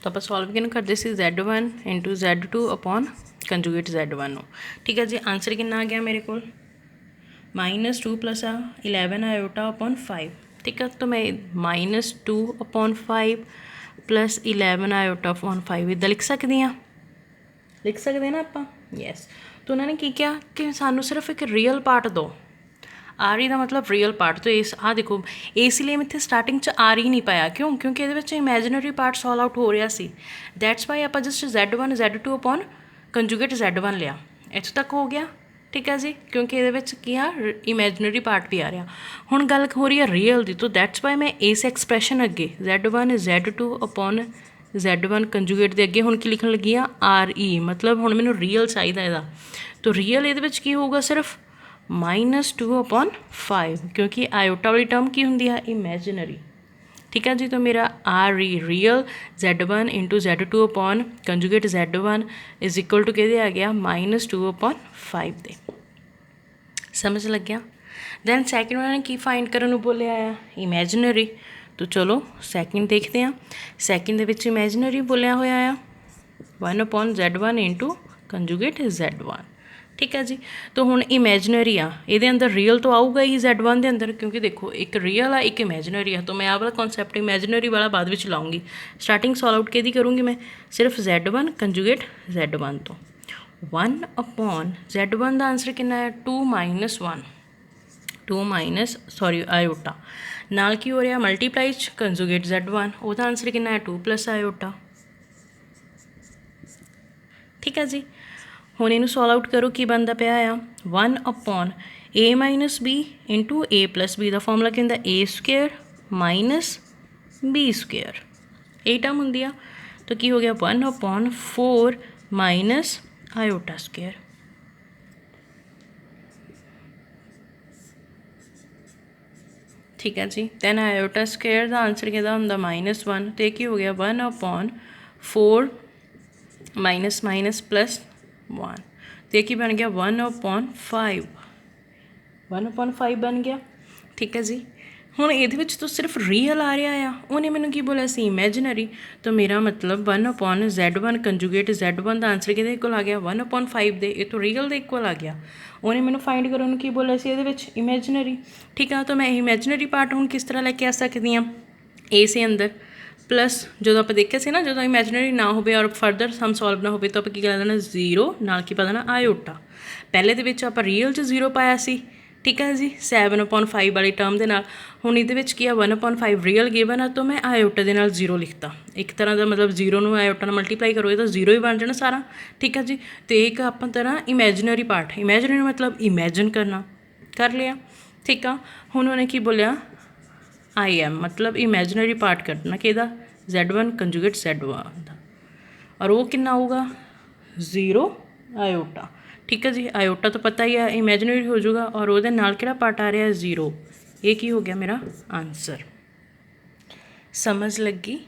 तो आप सॉल्व किन करते Z1 into Z2 upon conjugate Z1। ठीक है जी आंसर कितना आ गया मेरे को -2 प्लस 11 आयोटा अपॉन 5। ठीक है तो मैं -2 अपॉन 5 प्लस 11 आयोटा अपॉन 5 इदा लिख सकती हाँ लिख सकते ना आप यस। तो उन्होंने की किया कि सानू सिर्फ एक रियल पार्ट दो आर ई का मतलब रियल पार्ट। तो इस देखो इसलिए मैं इतने स्टार्टिंग च आर ही नहीं पाया क्यों क्योंकि ये इमेजिनरी पार्ट सॉल्व आउट हो रहा सी दैट्स वाई आप just Z1 Z2 upon conjugate Z1 लिया इतों तक हो गया। ठीक है जी क्योंकि ये की आ इमेजिनरी पार्ट भी आ रहा हुण गल हो रही है रियल की तो दैट्स वाई मैं इस एक्सप्रैशन अगे Z1 Z2 upon Z1 conjugate के अगे हुण की लिखन लगी RE मतलब हुण मैनूं रियल चाहिए इहदा। तो रियल ये होगा सिर्फ -2 अपॉन 5 क्योंकि आयोटा वाली टर्म की होंगी है इमेजिनरी। ठीक है जी तो मेरा R E real Z1 into Z2 upon conjugate Z1 is equal to कहते आ गया -2 अपॉन 5 दे। समझ लग गया। दैन सैकेंड उन्होंने की फाइंड करने को बोलिया आया इमेजिनरी। तो चलो सैकेंड देखते हैं। सैकेंड दे विच इमेजिनरी बोलिया होया आ 1 upon Z1 into conjugate Z1। ठीक है जी तो हुण इमेजिनरी आ ये अंदर रियल तो आऊगा ही Z1 के अंदर क्योंकि देखो एक रियल आ एक इमेजिनरी आ। तो मैं आ वाला कॉन्सैप्ट इमेजिनरी वाला बाद में लाऊंगी। स्टार्टिंग सॉल्व आउट कि करूँगी मैं सिर्फ Z1 कंजुगेट Z1 तो 1 अपॉन Z1 का आंसर कितना है 2 माइनस 1 2 माइनस सॉरी आयोटा नाल की हो रहा मल्टीप्लाई कंजुगेट Z1 उसका आंसर कितना है 2 प्लस आयोटा। ठीक है जी हुण इनू सॉल्व आउट करो की बनता पिया आ 1 upon A minus B into A plus B का फॉर्मूला क्या होंगे A square minus B square यही टर्म होंगी आ। तो की हो गया 1 अपॉन 4 माइनस आयोटा स्केयर। ठीक है जी दैन आयोटा स्केयर का आंसर कि होंगे -1 तो एक हो गया 1 अपॉन 4 माइनस माइनस प्लस 1 तो एक बन गया 1 अपॉन 5 1 अपॉन 5 बन गया। ठीक है जी ਹੁਣ ਇਹਦੇ ਵਿੱਚ ਤਾਂ ਸਿਰਫ ਰੀਅਲ ਆ ਰਿਹਾ ਆ, ਉਹਨੇ ਮੈਨੂੰ ਕੀ ਬੋਲਿਆ ਸੀ ਇਮੈਜਨਰੀ। ਤਾਂ ਮੇਰਾ ਮਤਲਬ 1/Z1 ਕੰਜੂਗੇਟ Z1 ਦਾ ਆਂਸਰ ਕਿਹਦੇ ਇਕੁਅਲ ਆ ਗਿਆ 1/5 ਦੇ, ਇਹ ਤਾਂ ਰੀਅਲ ਦੇ ਇਕੁਅਲ ਆ ਗਿਆ। ਉਹਨੇ ਮੈਨੂੰ ਫਾਈਂਡ ਕਰਨ ਨੂੰ ਕੀ ਬੋਲਿਆ ਸੀ ਇਹਦੇ ਵਿੱਚ ਇਮੈਜਨਰੀ। ਠੀਕ ਆ, ਤਾਂ ਮੈਂ ਇਮੈਜਨਰੀ ਪਾਰਟ ਹੁਣ ਕਿਸ ਤਰ੍ਹਾਂ ਲੈ ਕੇ ਆ ਸਕਦੀ ਹਾਂ, ਏ ਸੇ ਅੰਦਰ ਪਲੱਸ ਜਦੋਂ ਆਪਾਂ ਦੇਖਿਆ ਸੀ ਨਾ, ਜਦੋਂ ਇਮੈਜਨਰੀ ਨਾ ਹੋਵੇ ਔਰ ਫਰਦਰ ਸਮ ਸੋਲਵ ਨਾ ਹੋਵੇ ਤਾਂ ਆਪਾਂ ਕੀ ਕਰ ਦੇਣਾ 0 ਨਾਲ ਕੀ ਪਾ ਦੇਣਾ ਆਇਓਟਾ। ਪਹਿਲੇ ਦੇ ਵਿੱਚ ਆਪਾਂ ਰੀਅਲ 'ਚ 0 ਪਾਇਆ ਸੀ, ਠੀਕ ਹੈ ਜੀ 7/5 ਵਾਲੀ ਟਰਮ ਦੇ ਨਾਲ। ਹੁਣ ਇਹਦੇ ਵਿੱਚ ਕੀ ਆ 1/5 ਰੀਅਲ ਗਿਵਨ ਆ, ਤਾਂ ਮੈਂ ਆਇਓਟਾ ਦੇ ਨਾਲ 0 ਲਿਖਤਾ। ਇੱਕ ਤਰ੍ਹਾਂ ਦਾ ਮਤਲਬ 0 ਨੂੰ ਆਇਓਟਾ ਨਾਲ ਮਲਟੀਪਲਾਈ ਕਰੋ ਇਹ ਤਾਂ 0 ਹੀ ਬਣ ਜਾਣਾ ਸਾਰਾ, ਠੀਕ ਹੈ ਜੀ। ਅਤੇ ਇੱਕ ਆਪਾਂ ਤਰ੍ਹਾਂ ਇਮੈਜਨਰੀ ਪਾਰਟ, ਇਮੈਜਨਰੀ ਮਤਲਬ ਇਮੈਜਨ ਕਰਨਾ, ਕਰ ਲਿਆ, ਠੀਕ ਆ। ਹੁਣ ਉਹਨੇ ਕੀ ਬੋਲਿਆ ਆਈ ਐਮ ਮਤਲਬ ਇਮੈਜਨਰੀ ਪਾਰਟ ਕੱਢਣਾ ਕਿਹਦਾ Z1 ਕੰਜੂਗੇਟ Z1 ਦਾ, ਔਰ ਉਹ ਕਿੰਨਾ ਆਊਗਾ 0 ਆਇਓਟਾ, ਠੀਕ ਹੈ ਜੀ। ਆਇਓਟਾ ਤਾਂ ਪਤਾ ਹੀ ਆ ਇਮੈਜਨਰੀ ਹੋ ਜਾਊਗਾ, ਔਰ ਉਹਦੇ ਨਾਲ ਕਿਹੜਾ ਪਾਰਟ ਆ ਰਿਹਾ 0, ਇਹ ਕੀ ਹੋ ਗਿਆ ਮੇਰਾ ਆਨਸਰ। ਸਮਝ ਲੱਗੀ,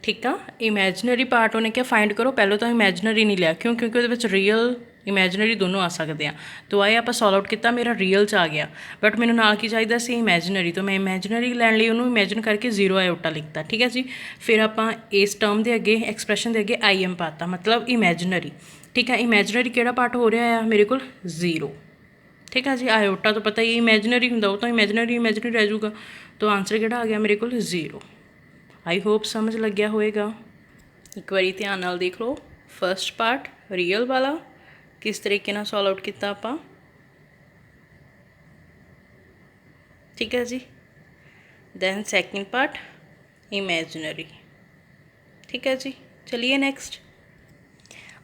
ਠੀਕ ਆ। ਇਮੈਜਨਰੀ ਪਾਰਟ ਉਹਨੇ ਕਿਹਾ ਫਾਈਂਡ ਕਰੋ, ਪਹਿਲਾਂ ਤਾਂ ਇਮੈਜਨਰੀ ਨਹੀਂ ਲਿਆ ਕਿਉਂਕਿ ਉਹਦੇ ਵਿੱਚ ਰੀਅਲ ਇਮੈਜਨਰੀ ਦੋਨੋਂ ਆ ਸਕਦੇ ਆ। ਤਾਂ ਇਹ ਆਪਾਂ ਸੋਲਵ ਆਊਟ ਕੀਤਾ, ਮੇਰਾ ਰੀਅਲ 'ਚ ਆ ਗਿਆ, ਬਟ ਮੈਨੂੰ ਨਾਲ ਕੀ ਚਾਹੀਦਾ ਸੀ ਇਮੈਜਨਰੀ। ਤਾਂ ਮੈਂ ਇਮੈਜਨਰੀ ਲੈਣ ਲਈ ਉਹਨੂੰ ਇਮੈਜਨ ਕਰਕੇ 0 ਆਇਓਟਾ ਲਿਖਤਾ, ਠੀਕ ਹੈ ਜੀ। ਫਿਰ ਆਪਾਂ ਇਸ ਟਰਮ ਦੇ ਅੱਗੇ ਐਕਸਪ੍ਰੈਸ਼ਨ ਦੇ ਅੱਗੇ ਆਈ ਐਮ ਪਾਤਾ ਮਤਲਬ ਇਮੈਜਨਰੀ, ਠੀਕ ਹੈ। ਇਮੈਜਨਰੀ ਕਿਹੜਾ ਪਾਰਟ ਹੋ ਰਿਹਾ ਆ ਮੇਰੇ ਕੋਲ 0, ਠੀਕ ਹੈ ਜੀ। ਆਇਓਟਾ ਤਾਂ ਪਤਾ ਹੀ ਇਮੈਜਨਰੀ ਹੁੰਦਾ, ਉਹ ਤਾਂ ਇਮੈਜਨਰੀ ਰਹਿ ਜਾਊਗਾ। ਤਾਂ ਆਨਸਰ ਕਿਹੜਾ ਆ ਗਿਆ ਮੇਰੇ ਕੋਲ 0। ਆਈ ਹੋਪ ਸਮਝ ਲੱਗਿਆ ਹੋਏਗਾ। ਇੱਕ ਵਾਰੀ ਧਿਆਨ ਨਾਲ ਦੇਖ ਲਓ। ਫਸਟ ਪਾਰਟ ਰੀਅਲ ਵਾਲਾ ਕਿਸ ਤਰੀਕੇ ਨਾਲ ਸੋਲਵ ਆਊਟ ਕੀਤਾ ਆਪਾਂ, ਠੀਕ ਹੈ ਜੀ। ਦੈਨ ਸੈਕਿੰਡ ਪਾਰਟ ਇਮੈਜਨਰੀ, ਠੀਕ ਹੈ ਜੀ। ਚਲਿਏ next.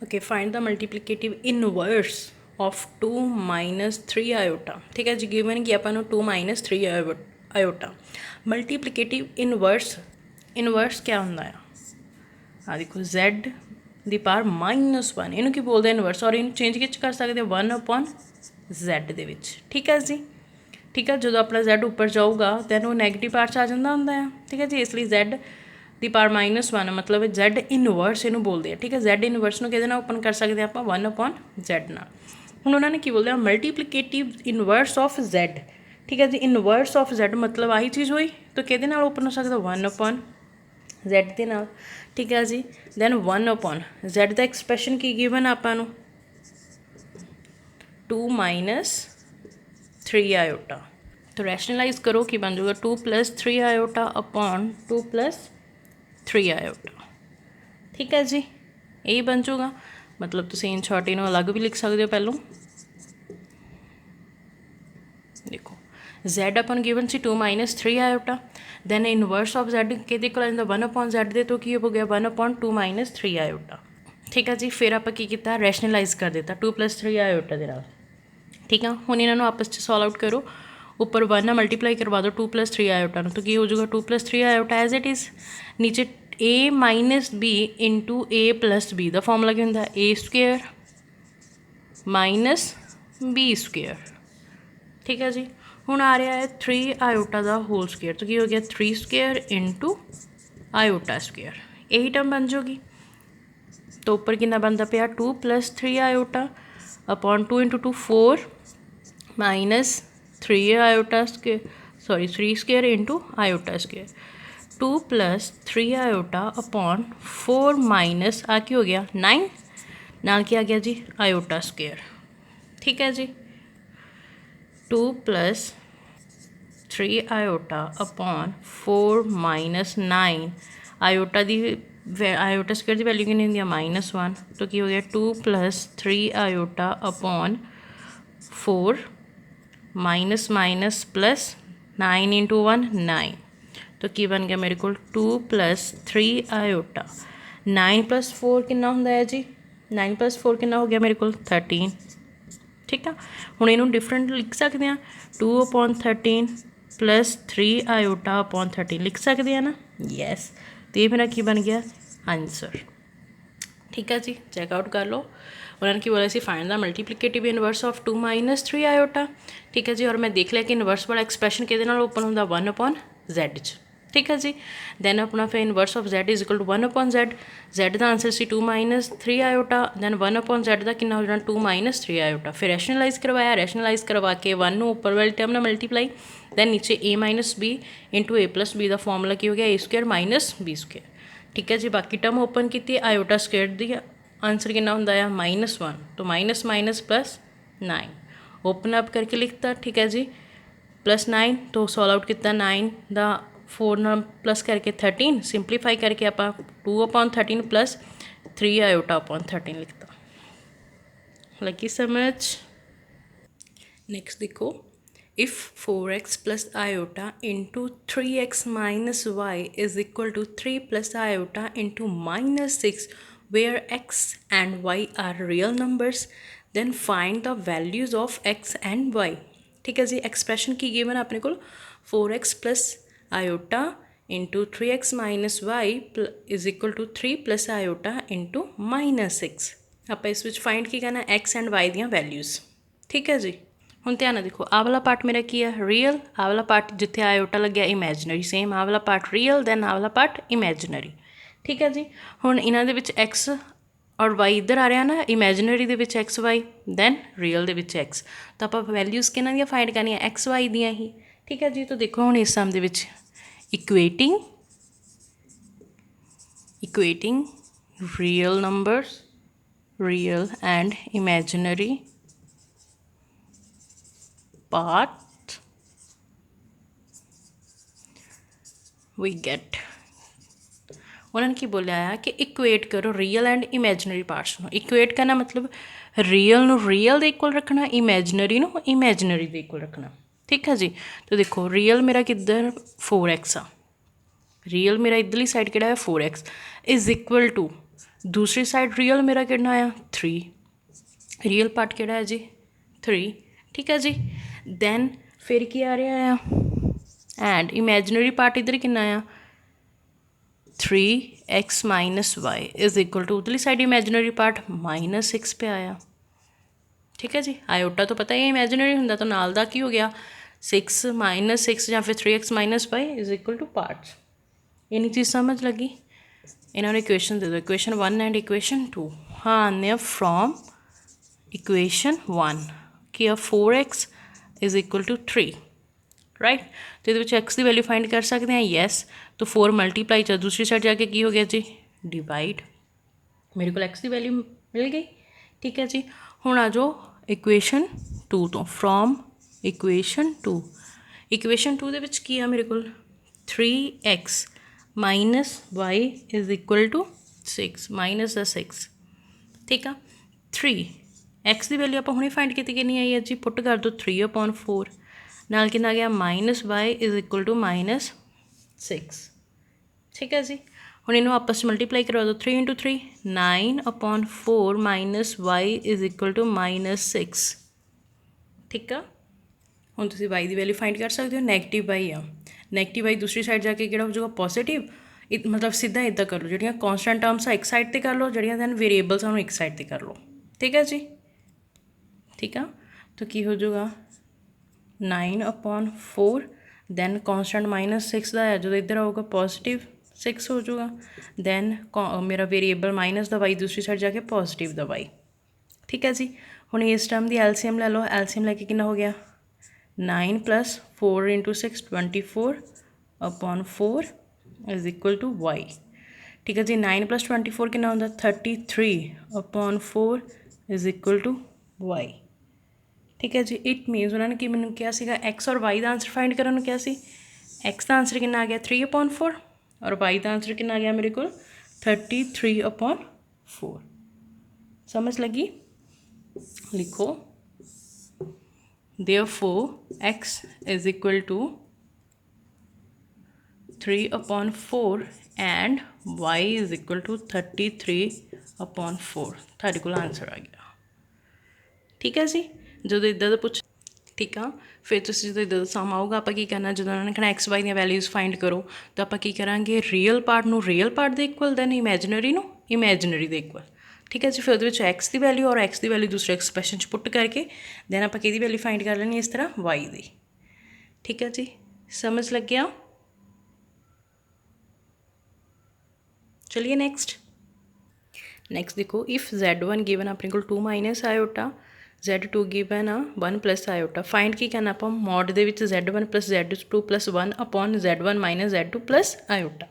Okay, find the multiplicative inverse of 2 - 3 iota, ठीक है जी। गिवन कि अपन 2 - 3 आयोटा मल्टीप्लिकेटिव इनवर्स क्या होंदा है आ देखो Z ਦੀ ਪਾਵਰ -1, ਇਹਨੂੰ ਕੀ ਬੋਲਦੇ ਇਨਵਰਸ, ਔਰ ਇਹਨੂੰ ਚੇਂਜ ਕਿਚ ਕਰ ਸਕਦੇ 1/Z ਦੇ ਵਿੱਚ, ਠੀਕ ਹੈ ਜੀ। ਠੀਕ ਹੈ, ਜਦੋਂ ਆਪਣਾ Z ਉੱਪਰ ਜਾਊਗਾ ਦੈਨ ਉਹ ਨੈਗੇਟਿਵ ਪਾਰਟ 'ਚ ਆ ਜਾਂਦਾ ਹੁੰਦਾ ਹੈ, ਠੀਕ ਹੈ ਜੀ। ਇਸ ਲਈ Z ਦੀ ਪਾਵਰ -1 ਮਤਲਬ Z ਇਨਵਰਸ ਇਹਨੂੰ ਬੋਲਦੇ ਆ, ਠੀਕ ਹੈ। Z ਇਨਵਰਸ ਨੂੰ ਕਿਹਦੇ ਨਾਲ ਓਪਨ ਕਰ ਸਕਦੇ ਆਪਾਂ 1/Z ਨਾਲ। ਹੁਣ ਉਹਨਾਂ ਨੇ ਕੀ ਬੋਲਦੇ ਆ ਮਲਟੀਪਲੀਕੇਟਿਵ ਇਨਵਰਸ ਆਫ Z, ਠੀਕ ਹੈ ਜੀ। ਇਨਵਰਸ ਆਫ Z ਮਤਲਬ ਆਹੀ ਚੀਜ਼ ਹੋਈ, ਤਾਂ ਕਿਹਦੇ ਨਾਲ ਓਪਨ ਹੋ ਸਕਦਾ 1/Z ਦੇ ਨਾਲ, ਠੀਕ ਹੈ ਜੀ। ਦੈਨ 1/Z ਦਾ ਐਕਸਪ੍ਰੈਸ਼ਨ ਕੀ ਗਿਵਨ ਆਪਾਂ ਨੂੰ 2 - 3 ਆਇਓਟਾ। तो रैशनलाइज करो कि बन जाएगा 2 + 3 आयोटा अपॉन 2 + 3 आयोटा, ठीक है जी। यही बन जाऊगा, मतलब तुम इन शॉर्ट इनू अलग भी लिख सकते हो। पहलों देखो Z अपन गिवन सी 2 - 3 आयोटा, दैन इनवर्स ऑफ Z कि 1/Z दे, तो की हो गया 1/2 - 3 आयोटा, ठीक है जी। फिर आप की किया रैशनलाइज कर दिता 2 + 3 आयोटा के नाल, ठीक है। हुण इन्हों आपस में सॉल्व आउट करो, ऊपर 1 ना मल्टीप्लाई करवा दो 2 + 3 आयोटा, तो की हो जाएगा 2 + 3 आयोटा एज इट इज़। नीचे A - B into A + B का फॉर्मूला क्या होंगे A² - B², ठीक है जी। हुण आ रहा है 3 आयोटा का होल स्क्वेयर, तो की हो गया 3² इंटू आयोटा², यही टर्म बन जाएगी। तो ऊपर कितना बनता पाया 2 + 3 आयोटा अपॉन 2 × 2 4 - 3 आयोटा², सॉरी 3² इंटू आयोटा², 2 + 3 आयोटा अपॉन 4 माइनस आ की हो गया 9 नाल क्या आ गया जी आयोटा², ठीक है जी। 2 + 3 आयोटा अपॉन 4 - 9 आयोटा दी आयोटा² की वैल्यू कितनी होंगी -1, तो की हो गया 2 + 3 आयोटा अपॉन 4 - प्लस 9 × 1 9, तो की बन गया मेरे को 2 + 3 आयोटा। 9 + 4 कितना होंदा है जी 9 + 4 कितना हो गया मेरे को 13, ठीक है। हुण इनू डिफरेंट लिख सकते हैं 2/13 + 3 आयोटा अपॉन 13 लिख सकते हैं ना, यस। तो ये मेरा की बन गया आंसर, ठीक है जी। चेकआउट कर लो। उन्होंने की बोला सी find the multiplicative inverse of 2 - 3 iota, ठीक है जी। और मैं देख लिया कि इनवर्स वाला एक्सप्रैशन कि ओपन होंगे 1/Z च, ठीक है जी। दैन अपना फिर inverse of z is equal to 1/z, z का आंसर सी 2 - 3 आयोटा, दैन 1/z का कितना हो जाना 2 - 3 आयोटा। फिर रैशनलाइज करवाया, रैशनलाइज करवा के 1 उपर वाली टर्म ना मल्टीप्लाई, दैन नीचे a - b इंटू a+b का फॉर्मूला की हो गया a² - b²। ठीक है जी। बाकी टर्म ओपन की आयोटा स्क्वेयर दी आंसर कितना होंदा है -1, तो minus minus plus 9 open up करके लिखता। ठीक है जी। +9 तो सॉल्व आउट किया 9 का 4 नाल प्लस करके 13 सिंपलीफाई करके आप 2/13 प्लस 3 आयोटा अपॉन 13 लिखता। लगी समझ। नेक्स्ट देखो, if 4x plus iota into 3x minus Y is equal to 3 plus iota into -6 where x and y are real numbers then find the values of x and y। ठीक है जी। Expression की given अपने को 4x plus iota into 3x minus Y is equal to 3 plus iota into -6। आप इस विच find की करना x एंड y दियाँ वैल्यूज़। ठीक है जी। हुण ध्यान नाल देखो, आ वाला पार्ट मेरा की है रियल, आ वाला पार्ट जिथे आयोटा लग्या इमेजनरी, सेम आ वाला पार्ट रियल दैन आ वाला पार्ट इमेजनरी। ठीक है जी। हुण इन्हां दे विच x और y इधर आ रहा ना, इमेजनरी दे विच x y दैन रियल दे विच x, तो आप वैल्यूज़ किन्हां दियां फाइंड करनियां x y दियां ही। ठीक है जी। तो देखो हुण इस सम दे विच equating real numbers, real and imaginary part we get, उन्होंने की बोलिया है कि इक्वेट करो रियल एंड इमेजनरी पार्ट्स को। इक्वेट करना मतलब रियल नू रियल दे इक्वल रखना, इमेजनरी नू इमेजनरी दे इक्वल रखना। ठीक है जी। तो देखो रियल मेरा किधर 4x आ, रियल मेरा इधरली साइड किहड़ा है 4x इज इक्वल टू दूसरी साइड रियल मेरा कितना आया 3, रियल पार्ट किहड़ा है जी 3। ठीक है जी। दैन फिर की आ रहा है एंड इमेजनरी पार्ट इधर कितना आया 3x minus Y is equal to उधरली साइड इमेजनरी पार्ट -6 पे आया। ठीक है जी। आयोटा तो पता ही है इमेजनरी होंगे, तो नाल दा की हो गया 6 -6 या फिर 3x minus Y is equal to parts. इन्नी चीज़ समझ लगी। इन्होंने इक्वेशन दे दो, इक्वेशन 1 एंड इक्वेशन 2। हाँ आने फ्रॉम इक्वेशन 1 कि 4x is equal to 3 right. तो ये एक्स की वैल्यू फाइंड कर सकते हैं यस। तो 4 मल्टीप्लाई च दूसरी साइड जाके की हो गया जी डिवाइड, मेरे को एक्स की वैल्यू मिल गई। ठीक है जी। हुण आ जाओ इक्वेशन 2 तो, फ्रॉम इक्वेशन 2, इक्वेशन 2 दे विच की आ मेरे को 3x minus Y is equal to 6 minus 6। ठीक है। 3x की वैल्यू आप हुणे फाइंड की कितनी आई है जी, पुट कर दो 3/4 नाल कितना गया -y इज इक्वल टू -6। ठीक है जी। हुण इन्हूं आपस में मल्टीप्लाई करवा दो 3 × 3 9/4 -y इज इक्वल टू -6। ठीक है। हुण तुसीं y की वैल्यू फाइंड कर सकते हो, नैगेटिव y आ, नैगेटिव y दूसरी साइड जाके किहड़ा हो जाऊगा पॉजिटिव। मतलब सीधा इदा कर लो, जिहड़ियां कॉन्सटेंट टर्म्स एक साइड ते कर लो, जिहड़ियां दैन वेरीएबल्स एक साइड ते कर लो। ठीक है जी। ठीक है। तो की हो जाऊगा 9/4 दैन कॉन्सटेंट -6 का है जो इधर आऊगा पॉजिटिव 6 हो जाऊगा, दैन मेरा वेरीएबल माइनस द वाई दूसरी साइड जाके पॉजिटिव द वाई। ठीक है जी। हुण इस टर्म की एलसीएम ले लो, एलसीएम लैके कितना हो गया 9 + 4 × 6 24/4 इज इक्वल टू वाई। ठीक है जी। 9 + 24 कितना होंदा 33/4 इज इक्वल टू वाई। ठीक है जी। इट मीनस उन्होंने कि मैंने क्या सीगा एक्स और वाई का आंसर फाइंड करने क्या सी, एक्स का आंसर कितना आ गया 3/4 और वाई का आंसर कितना आ गया मेरे को 33/4। समझ लगी। लिखो therefore X is equal to 3/4 and Y is equal to 33/4। थारे को आंसर आ गया। ठीक है जी। जो इदा का पूछ ठीक है, फिर तुम जो इदा सम आऊगा आप करना, जो उन्होंने कहना एक्स वाई दी वैल्यूज़ फाइंड करो, तो आप करा रियल पार्ट नू रियल पार्ट के इक्वल दैन इमेजनरी नू इमेजनरी के इक्वल। ठीक है जी। फिर वो एक्स की वैल्यू और एक्स की वैल्यू दूसरे एक्सप्रैशन पुट करके दैन आप कि वैल्यू फाइंड कर लेनी इस तरह वाई दी। ठीक है जी। समझ लग गया। चलिए नेक्स्ट देखो, इफ़ Z1 गिवन अपने को 2 माइनस आयोटा, Z2 गिवन आ 1 प्लस आयोटा। फाइंड की करना आप मॉड दे विच Z1 plus Z2 plus 1 upon Z1 minus Z2 plus iota.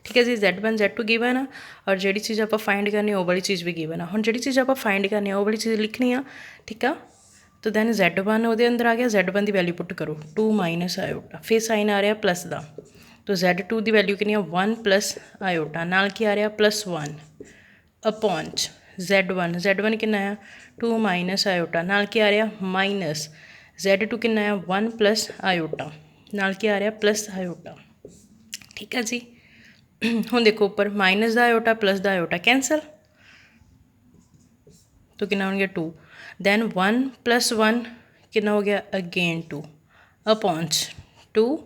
ठीक है जी, Z1 Z2 गिवन आ और जी चीज़ आप फाइंड करनी वो वाली चीज़ भी गिवन आ। हुण जी चीज़ आप फाइंड करनी वो वाली चीज़ लिखनी आ। ठीक है, तो दैन Z1 वो अंदर आ गया, Z1 की वैल्यू पुट करो 2 माइनस आयोटा, फिर साइन आ रहा प्लस का, तो Z2 की वैल्यू कितनी 1 प्लस आयोटा, नाल की आ रहा +1 अपॉन Z1 कितना है 2 माइनस आयोटा, नाल की आ रहा माइनस Z2 कितना है 1 प्लस आयोटा, नाल की आ रहा प्लस आयोटा। ठीक है जी, हुण देखो उपर माइनस का आयोटा प्लस का आयोटा कैंसल, तो कितना हो गया 2, दैन 1 प्लस 1 कितना हो गया again 2 upon 2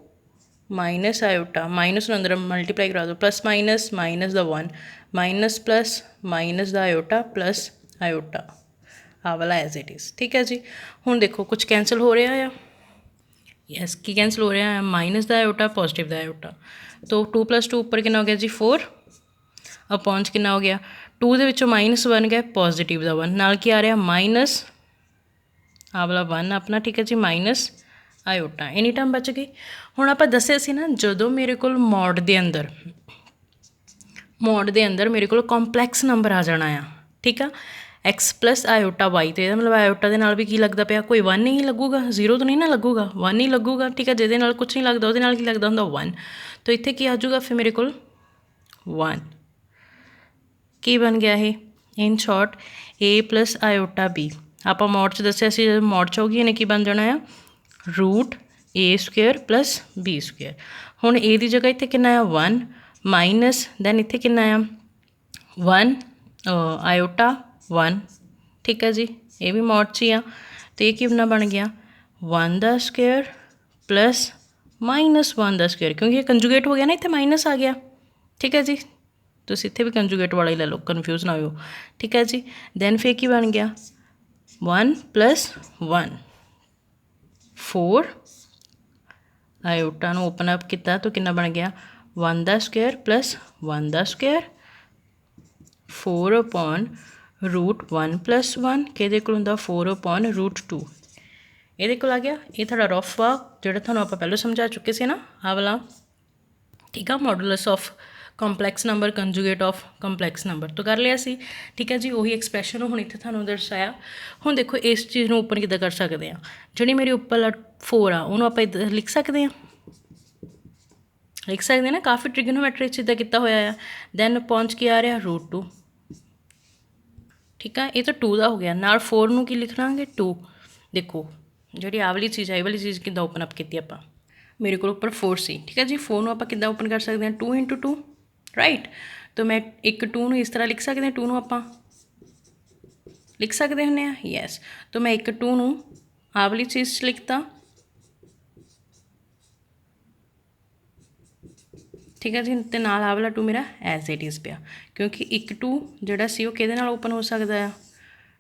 minus iota, minus अंदर मल्टीप्लाई करा दो, plus minus minus the 1 minus plus minus the iota plus iota, आ वाला एज इट इज़। ठीक है जी, हुण देखो कुछ कैंसल हो रहा है, यस की कैंसल हो रहा है, minus the iota positive the iota, तो 2 + 2 उपर कितना हो गया जी 4 अपॉन कितना हो गया 2 दे विचों -1 गया पॉजिटिव दा 1, नाल की आ रहा माइनस आ वाला 1 अपना। ठीक है जी, माइनस आयोटा, एनी टाइम बच गई। हुण आपां दस्सिया सी ना, जदों मेरे कोल मॉड दे अंदर मेरे को कॉम्पलैक्स नंबर आ जाना आ। ठीक है, एक्स प्लस आयोटा वाई, तो यह मतलब आयोटा के नाल भी की लगता पाया, कोई 1 नहीं लगूगा, 0 तो नहीं ना लगूगा, 1 ही लगूगा। ठीक है, जिहदे नाल कुछ नहीं लगता उहदे नाल की लगता हुंदा 1, तो इत्थे की आ जाऊगा फिर मेरे को 1, की बन गया है in short A plus iota B. आप मॉड च दस्सिया सी, जब मॉड च होगी इन्हें की बन जाना है √A² प्लस B²। हुण ए दी जगह इत्थे कितना है 1 माइनस दैन इत्थे कितना है 1 आयोटा 1। ठीक है जी, ये भी मॉड च ही आ, तो ये कितना बन गया 1² प्लस -1², क्योंकि ये कंजुगेट हो गया ना, इत्थे माइनस आ गया। ठीक है जी, तो इत्थे भी कंजुगेट वाला ही ले लो, कन्फ्यूज़ ना हो। ठीक है जी, दैन फिर की बन गया 1 + 1 4 आयोटा ओपन अप किया, तो कितना बन गया 1² प्लस 1² 4 अपॉन √1 + 1 कि 4 अपॉन √2 ये आ गया। ये थोड़ा रफ वा जो थोड़ा आप पहले समझा चुके थे ना, आ वाला। ठीक है, modulus of complex number conjugate of complex number तो कर लिया सी। ठीक है जी, ਉਹੀ एक्सप्रैशन ਹੁਣ ਇੱਥੇ ਤੁਹਾਨੂੰ ਦਰਸਾਇਆ। ਹੁਣ ਦੇਖੋ ਇਸ ਚੀਜ਼ ਨੂੰ ਓਪਨ ਕਿੱਦਾਂ ਕਰ ਸਕਦੇ ਹਾਂ, ਜਿਹੜੀ ਮੇਰੀ ਉੱਪਰ 4 ਆ ਉਹਨੂੰ ਆਪਾਂ ਇੱਦਾਂ ਲਿਖ ਸਕਦੇ ਹਾਂ, ਨਾ, ਕਾਫੀ ਟ੍ਰਿਗਨੋਮੈਟਰੀ ਇੱਦਾਂ ਕੀਤਾ ਹੋਇਆ ਆ। ਦੈਨ ਪਹੁੰਚ ਕੇ ਆ ਰਿਹਾ √2। ठीक है, ये तो 2 का हो गया, नाल 4 ਨੂੰ ਕੀ ਲਿਖ ਲਾਂਗੇ 2। देखो ਜਿਹੜੀ आ वाली चीज़ है, ये वाली चीज़ किद्दां ओपन अप की ਆਪਾਂ, मेरे को उपर 4 सी। ठीक है जी, 4 ਨੂੰ ਆਪਾਂ किद्दां ओपन कर सकते हैं 2 × 2 राइट। तो मैं एक 2 ਨੂੰ इस तरह लिख सकते हैं, 2 ਨੂੰ ਆਪਾਂ लिख सकते ਹੁੰਦੇ ਆ, यस। तो मैं एक 2 ਨੂੰ आ वाली चीज़ लिखता। ठीक है जी, तो नाल आ वाला 2 मेरा एज इट इज़ पिया, क्योंकि एक 2 जोड़ा सी वो किहदे नाल ओपन हो सकता है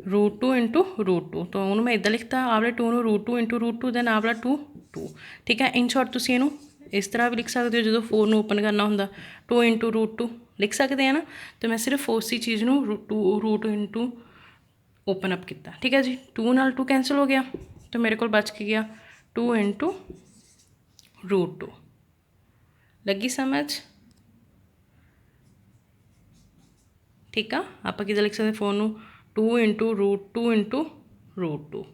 √2 × √2, तो उन्होंने मैं इदा लिखता आ वाले 2 ਨੂੰ √2 × √2 दैन आ वाला 2 2। ठीक है, इन शॉर्ट तुसीं इहनूं इस तरह भी लिख सकते हो, जो 4 ਨੂੰ ओपन करना होंदा 2 × √2 लिख सकते हैं ना। तो मैं सिर्फ उसी चीज़ ਨੂੰ √2 ओपन अप किया। ठीक है जी, 2 नाल 2 कैंसल हो गया, तो मेरे को बच के गया 2 × √2। लगी समझ? ठीक है, आप किदा लिख सकते 4 ਨੂੰ 2 × √2 × √2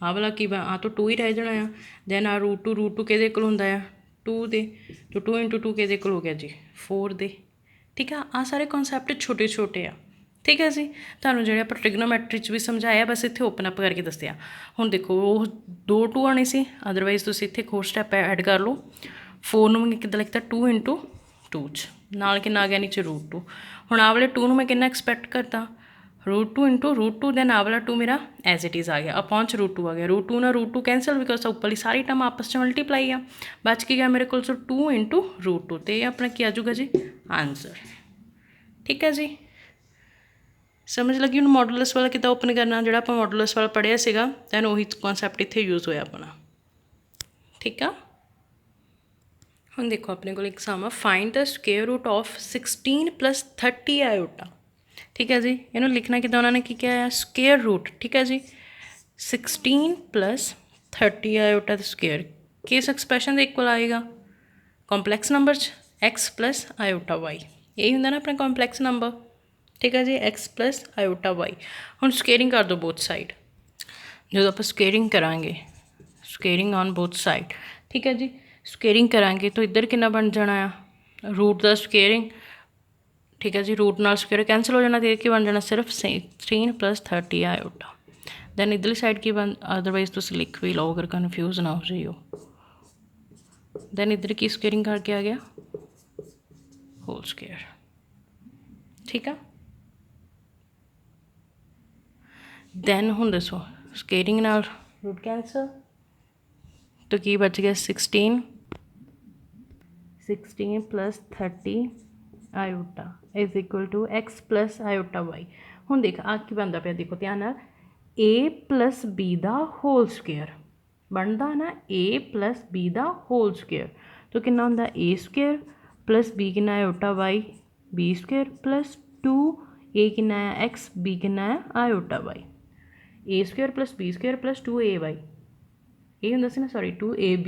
आ वाला की आ तो 2 ही रह जाना है। दैन आ √2 किहदे कोल हुंदा है 2 दे, तो 2 × 2 किहदे कोल हो गया जी 4 दे। ठीक है, आ सारे कॉन्सैप्ट छोटे छोटे आ। ठीक है जी, तुहानूं जिहड़े आपां ट्रिग्नोमैट्री च भी समझाया, बस इत्थे ओपन अप करके दस्सिया। हुण देखो वो 2 2 आने सी, अदरवाइज तुसीं इत्थे एक होर स्टैप ऐड कर लो। 4 ਨੂੰ मैं किद्दां लिखता 2 × 2 च, नाल कितना आ गया नीचे √2। हुण आ वाले 2 ਨੂੰ मैं कितना एक्सपैक्ट करता √2 × √2, दैन आ वाला 2 मेरा एज इट इज़ आ गया, अपॉन √2 आ गया। √2 ਨਾਲ √2 कैंसल, बिकॉज ऊपरली सारी टर्म आपस में मल्टीप्लाई आ, बच के गया मेरे को 2 × √2, तो ये अपना क्या आ जाऊगा जी आंसर। ठीक है जी, समझ लगी हूँ मॉडुलस वाला कितना ओपन करना, जो आप मॉडुलस वाला पढ़िया सीगा, दैन उही कॉन्सैप्ट इत्थे यूज़ होया अपना। ठीक है, ਹੁਣ ਦੇਖੋ ਆਪਣੇ ਕੋਲ ਇੱਕ ਸਮ ਆ, find the square root of 16 + 30 iota. ਠੀਕ ਹੈ ਜੀ, ਇਹਨੂੰ ਲਿਖਣਾ ਕਿੱਦਾਂ ਉਹਨਾਂ ਨੇ ਕੀ ਕਿਹਾ ਆ, ਸਕੁਏਅਰ ਰੂਟ। ਠੀਕ ਹੈ ਜੀ, 16 + 30 ਆਇਓਟਾ ਦਾ ਸਕੁਏਅਰ ਕਿਸ ਐਕਸਪ੍ਰੈਸ਼ਨ ਦੇ ਇਕੁਅਲ ਆਏਗਾ, ਕੰਪਲੈਕਸ ਨੰਬਰ 'ਚ x + ਆਇਓਟਾ y। ਇਹੀ ਹੁੰਦਾ ਨਾ ਆਪਣਾ ਕੰਪਲੈਕਸ ਨੰਬਰ। ਠੀਕ ਹੈ ਜੀ, x + ਆਇਓਟਾ y। ਹੁਣ ਸਕੁਏਅਰਿੰਗ ਕਰ ਦਿਓ ਬੋਥ ਸਾਈਡ। ਜਦੋਂ ਆਪਾਂ ਸਕੁਏਅਰਿੰਗ ਕਰਾਂਗੇ, ਸਕੁਏਅਰਿੰਗ ਔਨ ਬੋਥ ਸਾਈਡ, ਠੀਕ ਹੈ ਜੀ, ਸਕੁਏਅਰਿੰਗ ਕਰਾਂਗੇ ਤਾਂ ਇੱਧਰ ਕਿੰਨਾ ਬਣ ਜਾਣਾ ਆ, ਰੂਟ ਦਾ ਸਕੁਏਅਰਿੰਗ। ਠੀਕ ਹੈ ਜੀ, ਰੂਟ ਨਾਲ ਸਕੁਏਅਰ ਕੈਂਸਲ ਹੋ ਜਾਣਾ, ਤੇ ਕੀ ਬਣ ਜਾਣਾ, ਸਿਰਫ 16 + 30 ਆਇਓਟਾ। ਦੈਨ ਇੱਧਰਲੀ ਸਾਈਡ ਕੀ ਬਣ, ਅਦਰਵਾਈਜ਼ ਤੁਸੀਂ ਲਿਖ ਵੀ ਲਓ ਅਗਰ ਕਨਫਿਊਜ਼ ਨਾ ਹੋ ਜਾਈਓ। ਦੈਨ ਇੱਧਰ ਕੀ ਸਕੁਏਅਰਿੰਗ ਕਰਕੇ ਆ ਗਿਆ, ਹੋਲ ਸਕੁਏਅਰ। ਠੀਕ ਆ, ਦੈਨ ਹੁਣ ਦੱਸੋ ਸਕੁਏਅਰਿੰਗ ਨਾਲ ਰੂਟ ਕੈਂਸਲ, ਤਾਂ ਕੀ ਬਚ ਗਿਆ, 16 + 30 iota is equal to x + iota y। ਹੁਣ ਦੇਖ ਆ ਕੀ ਬਣਦਾ ਪਿਆ, ਦੇਖੋ ਧਿਆਨ ਨਾਲ, a + b ਦਾ ਹੋਲ ਸਕੁਏਅਰ ਬਣਦਾ ਨਾ, a + b ਦਾ ਹੋਲ ਸਕੁਏਅਰ। ਤਾਂ ਕਿੰਨਾ ਹੁੰਦਾ, a ਸਕੁਏਅਰ + b ਕਿੰਨਾ ਆਇਓਟਾ y, b ਸਕੁਏਅਰ + 2a ਕਿੰਨਾ ਆ x, b ਕਿੰਨਾ ਆ ਆਇਓਟਾ y। a square + b square + 2ay, ਇਹ ਹੁੰਦਾ ਸੀ ਨਾ, ਸੌਰੀ 2ab।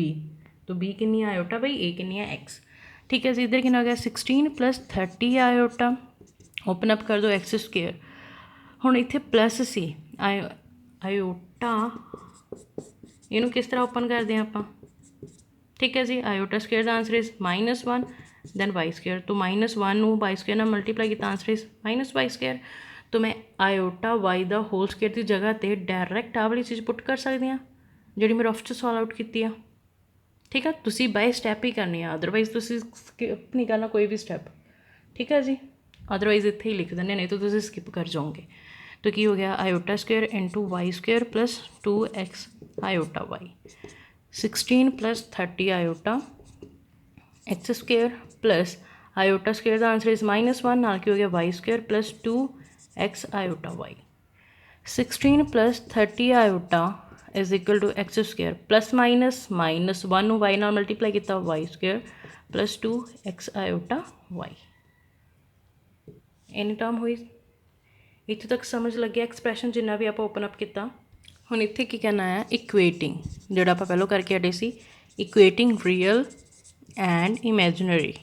ਤਾਂ b ਕਿੰਨੀ ਆ ਆਇਓਟਾ y, a ਕਿੰਨੀ ਆ x। ठीक है जी, इधर कितना आ गया, 16 + 30 आयोटा। ओपन अप कर दो एक्स स्क्वेयर। हुण इत्थे प्लस सी आयोटा, इनू किस तरह ओपन करते हैं आप। ठीक है जी, आयोटा स्क्वेयर का answer is -1, then Y square. तो -1 वाई स्क्वेयर नाल मल्टीप्लाई किया, आंसर इज -वाई स्क्वेयर। तो मैं आयोटा वाई का होल स्क्वेयर की जगह पर डायरैक्ट आ वाली चीज़ पुट कर सकती हाँ, जी मैं रफ च सॉल्व आउट की। ठीक है, तुसी बाय स्टैप ही करनी है, अदरवाइज तुसी स्किप नहीं करना कोई भी स्टैप। ठीक है जी, अदरवाइज इत्थे ही लिख देने, नहीं तो तुसी स्किप कर जाओगे। तो की हो गया, iota square * Y square + 2x iota Y. 16 + 30 iota X square plus iota square का आंसर इज -1, नाल की हो गया Y square + 2x iota Y. 16 + 30 iota is equal to x square plus -1 Y नाल मल्टीप्लाई किया, Y square + 2x iota Y. इन्नी term हुई, इत्थे तक समझ लगे एक्सप्रैशन जिन्ना भी आप ओपन अप किया। हुण इत्थे की करना है, इक्वेटिंग, जिहड़ा आपां पहलों करके हटे सी, equating real and imaginary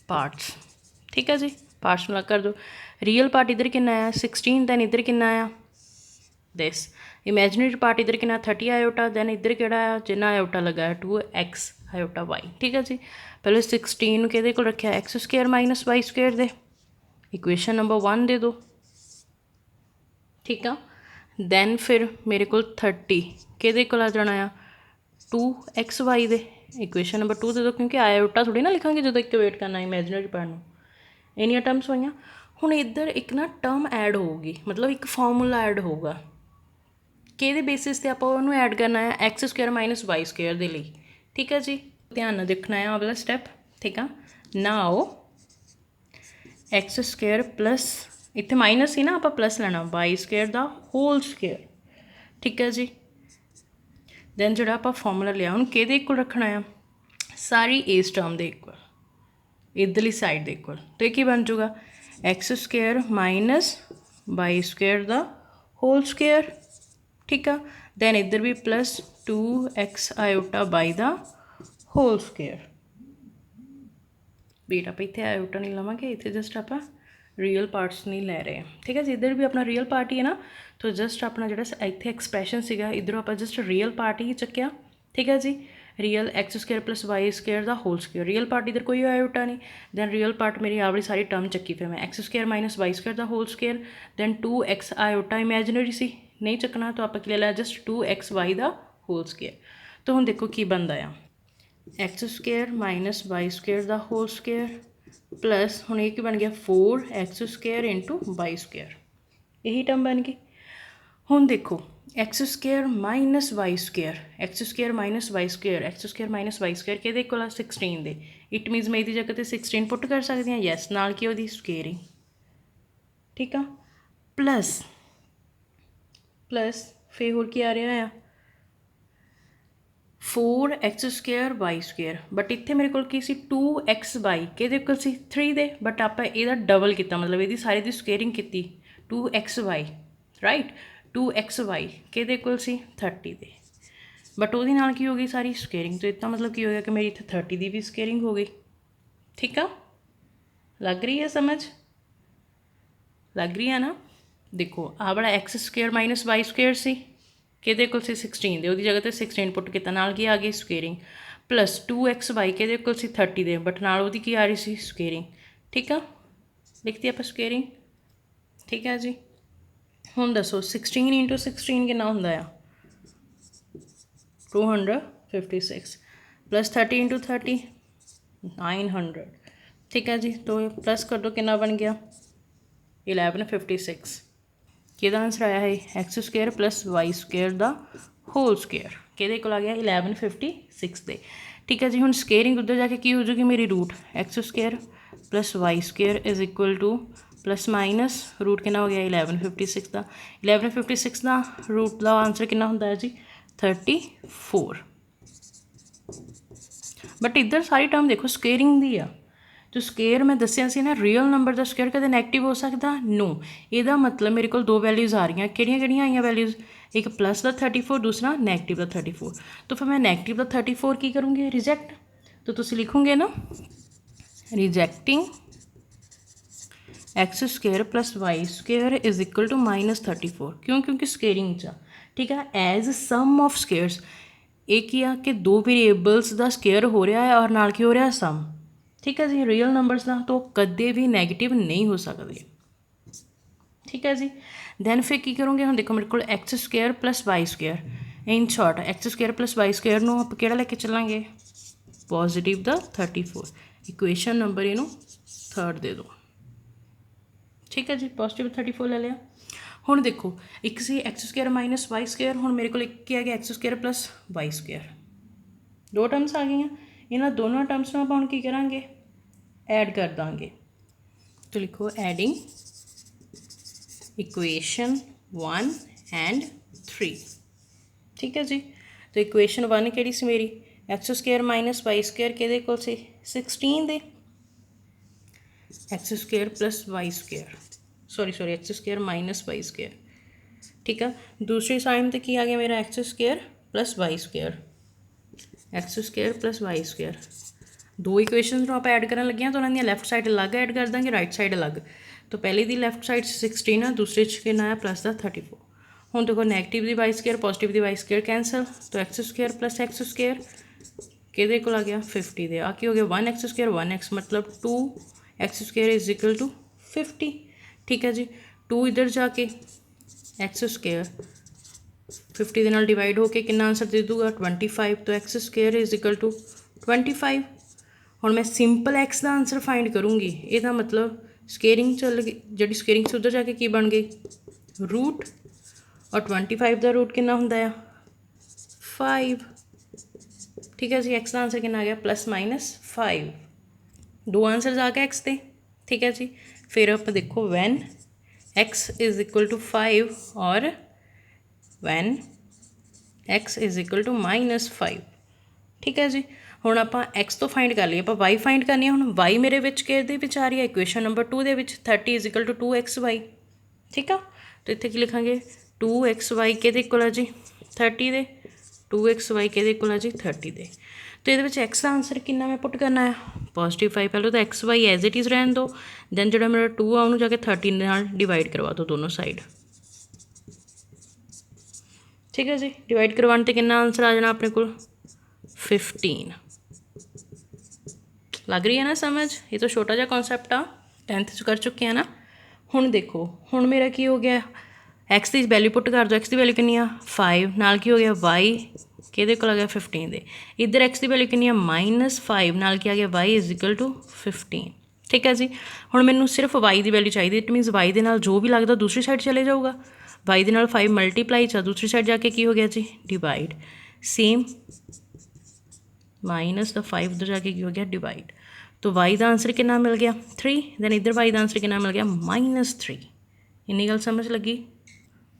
parts. ठीक है जी, पार्ट्स में कर दो। रियल पार्ट इधर कितना आया, 16, दैन इधर कितना आया दिस। इमेजिनरी पार्ट इधर कितना 30 आयोटा, दैन इधर किहड़ा आया, जिन्ना आयोटा लगा है 2x आयोटा वाई। ठीक है जी, पहले 16 किहदे कोल रखिया, एक्स स्क्वेयर - वाई स्क्वेयर दे, इक्वेशन नंबर 1 दे दो। ठीक है, दैन फिर मेरे को 30 किहदे कोल आ जाना आ, 2x why they, equation number 2 दे दो, क्योंकि आयोटा थोड़ी ना लिखांगे जो इक्वेट करना इमेजिनरी पार्ट में। इनिया टर्म्स हुई। हुण इधर एक ना टर्म ऐड होगी, मतलब एक फॉर्मूला ऐड होगा, कि बेसिस से आप ऐड करना है, एक्स स्क्वेयर - वाई स्क्वेयर के लिए। ठीक है जी, ध्यान ना देखना है अगला स्टैप। ठीक है, नाउ एक्स स्क्वेयर प्लस, इतने माइनस ही ना, आप प्लस लेना, वाई स्क्वेयर का होल स्क्वेयर। ठीक है जी, दैन जो आप फॉर्मूला लिया हूँ कि इक्वल रखना है, सारी इस टर्म के इक्वल, इधरली साइड के इक्वल। तो ये बन जूगा, एक्स स्क्वेयर - वाई स्क्वेयर का होल स्क्वेयर। ठीक है, दैन इधर भी प्लस 2x आयोटा वाई का होल स्क्वेयर। बीट आप इतने आयोटा नहीं लवेंगे, इतने जस्ट आप रियल पार्ट्स नहीं लै रहे। ठीक है जी, इधर भी अपना रियल पार्ट ही है ना, तो जस्ट अपना जो इतने एक्सप्रैशन से इधरों आप जस्ट रियल पार्ट ही चुकया। ठीक है जी, real x square + Y square का होल स्क्वेयर, रियल पार्ट इधर कोई आयोटा नहीं। दैन रियल पार्ट मेरी आवड़ी सारी टर्म चक्की, फिर मैं एक्स स्क्वेयर - वाई स्क्वेयर का whole square, then 2x iota imaginary सी नहीं चकना, तो आप ले लिया जस्ट 2x वाई का होल स्क्वेयर। तो हुण देखो की बनता है, एक्स स्क्वेयर - वाई स्क्वेयर का होल स्क्वेयर प्लस हुण ये बन गया 4x स्क्वेयर * वाई स्क्वेयर, यही टर्म बन गई। हुण देखो x square - Y square, x square - Y square, x square - Y square कि 16 दे, इट मीनस मैं इहदी जगह 16 पुट कर सकती हाँ, यस, नाल की होदी स्क्वेयरिंग। ठीक है, प्लस प्लस फिर होर की आ रहा है, 4x² y², ਬਟ ਇੱਥੇ ਮੇਰੇ ਕੋਲ ਕੀ ਸੀ 2xy ਕਿਹਦੇ ਇਕੁਅਲ ਸੀ 3 ਦੇ, ਬਟ ਆਪਾਂ ਇਹਦਾ ਡਬਲ ਕੀਤਾ, ਮਤਲਬ ਇਹਦੀ ਸਾਰੀ ਦੀ ਸਕੁਏਅਰਿੰਗ ਕੀਤੀ 2xy, ਰਾਈਟ। 2xy ਕਿਹਦੇ ਇਕੁਅਲ ਸੀ 30 ਦੇ, ਬਟ ਉਹਦੇ ਨਾਲ ਕੀ ਹੋ ਗਈ ਸਾਰੀ ਸਕੁਏਅਰਿੰਗ, तो इसका मतलब ਕੀ ਹੋ ਗਿਆ ਕਿ ਮੇਰੀ ਇੱਥੇ 30 ਦੀ ਵੀ ਸਕੁਏਅਰਿੰਗ ਹੋ ਗਈ। ਠੀਕ ਆ, ਲੱਗ ਰਹੀ ਹੈ ਸਮਝ, ਲੱਗ ਰਹੀ ਹੈ ਨਾ। ਦੇਖੋ ਆਹ ਵਾਲਾ x² - y² ਸੀ ਕਿਹਦੇ ਕੋਲ ਸੀ 16 ਦੇ, ਉਹਦੀ ਜਗ੍ਹਾ 'ਤੇ 16 ਪੁੱਟ ਕੀਤਾ, ਨਾਲ ਕੀ ਆ ਗਈ ਸਕੁਏਅਰਿੰਗ, ਪਲੱਸ 2xy ਕਿਹਦੇ ਕੋਲ ਸੀ 30 ਦੇ, ਬਟ ਨਾਲ ਉਹਦੀ ਕੀ ਆ ਰਹੀ ਸੀ ਸਕੁਏਅਰਿੰਗ। ਠੀਕ ਆ, ਲਿਖਤੀ ਆਪਾਂ ਸਕੁਏਅਰਿੰਗ। ਠੀਕ ਹੈ ਜੀ, ਹੁਣ ਦੱਸੋ 16 × 16 ਕਿੰਨਾ ਹੁੰਦਾ ਆ 256, प्लस 30 × 30 900। ठीक है जी, तो प्लस कर दो कितना बन गया 1156। किहदा आंसर आया है x² + y² दा होल स्क्वेयर किहदे कोल आ गया 1156 दे। ठीक है जी, हुण स्केयरिंग उधर जाके की हो जाएगी मेरी root x² + y² = plus minus root कितना हो गया 1156 का। 1156 का रूट का आंसर कितना होंदा है जी 34। बट इधर सारी टर्म देखो स्केयरिंग दी आ, जो स्केयर मैं दसिया सी ना रियल नंबर का स्केयर कदे नैगेटिव हो सकता नो। ਇਹਦਾ मतलब मेरे को दो वैल्यूज़ आ रही किहड़ियां आईयां वैल्यूज़, एक प्लस का 34 दूसरा नैगेटिव का 34। तो फिर मैं नैगेटिव का 34 की करूँगी रिजैक्ट, तो तुम लिखोगे ना रिजैक्टिंग x² + y² = -34। क्यों, क्योंकि स्केयरिंग चा। ठीक है, एज सम ऑफ स्केयर्स ये की आ कि दो वेरिएबल्स का स्केयर हो रहा है और नाल की हो रहा सम। ठीक है जी, रियल नंबर्स का तो कदे भी नैगेटिव नहीं हो सकते। ठीक है जी, दैन फिर की करोगे हम देखो मेरे को x² + y², in short x² + y² नूं आप किहड़ा लेके चलांगे पॉजिटिव दा 34। इक्वेशन नंबर इनू 3rd दे दो। ठीक है जी, पॉजिटिव 34 ले लिया। हुण देखो एक सी x² - y², हुण मेरे को एक आ गया x² + y², दो टर्म्स आ गई। इन्हां दोनों टर्म्स में आप की करांगे ऐड कर देंगे, तो लिखो एडिंग इक्वेशन 1 and 3। ठीक है जी, तो इक्वेशन 1 किहड़ी सी मेरी x² - y² किहदे कोल सी 16 दे, x² + y², sorry x² - y²। ठीक है, दूसरी साइड तो की आ गया मेरा x² + y², x² + y²। दो इक्वेशन आप ऐड करन लगे तो उन्होंने लैफ्ट साइड अलग ऐड कर देंगे, राइट साइड अलग। तो पहले दी लैफ्ट साइड 16 है, दूसरे कितना आया प्लस का 34। हुण देखो नैगेटिव दी y² पॉजिटिव दी y² कैंसल, तो x² + x² किहदे कोल आ गया 50 दे। आ की हो गया 1x² 1x मतलब 2x² = 50। ठीक है जी, 2 इधर जाके x² 50 के नाल डिवाइड होके कितना आंसर दे दूगा 25। तो x² = 25। हुण मैं सिंपल x का आंसर फाइंड करूँगी, यदा मतलब स्केयरिंग चल गई, जी स्केयरिंग से उधर जाके की बन गई रूट, और 25 का रूट कितना होंदा है 5। ठीक है जी, x का आंसर कितना आ गया +- 5। दो आंसर आ गए x के। ठीक है जी, फिर आप देखो वैन x = 5 और वैन x = -5। ठीक है जी, हुण आपां x तो फाइंड कर लिए, आपां y फाइंड करनी है। हुण y मेरे विच किहदे विच आ रही है इक्वेशन नंबर 2 दे विच 30 = 2xy। ठीक है, तो इत्थे की लिखांगे 2xy किहदे कोल आ जी 30 दे, 2xy किहदे कोल आ जी 30 दे। तो ये x का आंसर कितना मैं पुट करना है +5। पहले तो xy एज इट इज़ रहन दो, दैन जो मेरा 2 आ उन्होंने जाके 30 नाल डिवाइड करवा दो दोनों साइड। ठीक है जी, डिवाइड करवाने ते कितना आंसर आ जाना अपने को 15। लग रही है ना समझ, ये तो छोटा जहा कॉन्सैप्ट आ 10th कर चुके हैं ना। हुण देखो हुण मेरा की हो गया x की वैल्यू पुट कर दो, x की वैल्यू कितनी आ 5, नाल की हो गया y किहदे कोल आ गया 15 दे। इधर x की वैल्यू कितनी आ -5, नाल की आ गया y = 15। ठीक है जी, हुण मैनूं सिर्फ y की वैल्यू चाहिए, इट मीनस y दे नाल जो भी लगता दूसरी साइड चले जाऊगा। y दे नाल 5 मल्टीप्लाई चा दूसरी साइड जाके की हो गया जी डिवाइड, सेम -5 उधर जाके की हो गया डिवाइड। तो y का आंसर कितना मिल गया 3, दैन इधर y का आंसर कितना मिल गया -3। इन्नी गल समझ लगी।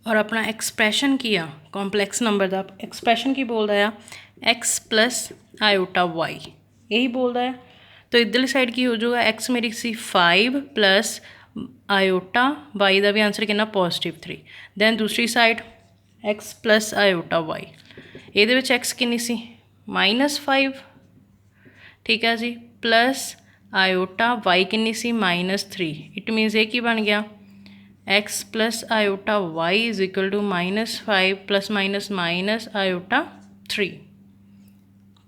और अपना एक्सप्रैशन की आ कॉम्पलैक्स नंबर का एक्सप्रैशन की बोलता है एक्स प्लस आयोटा वाई, यही बोलता है। तो इधरली साइड की हो जाएगा एक्स मेरी सी 5 प्लस आयोटा वाई का भी आंसर कितना +3। दैन दूसरी side X plus iota Y, ये एक्स कितनी सी -5, ठीक है जी, प्लस आयोटा वाई कितनी सी -3। इट मीनस ये की बन गया X plus iota Y is equal to -5 plus minus minus iota 3।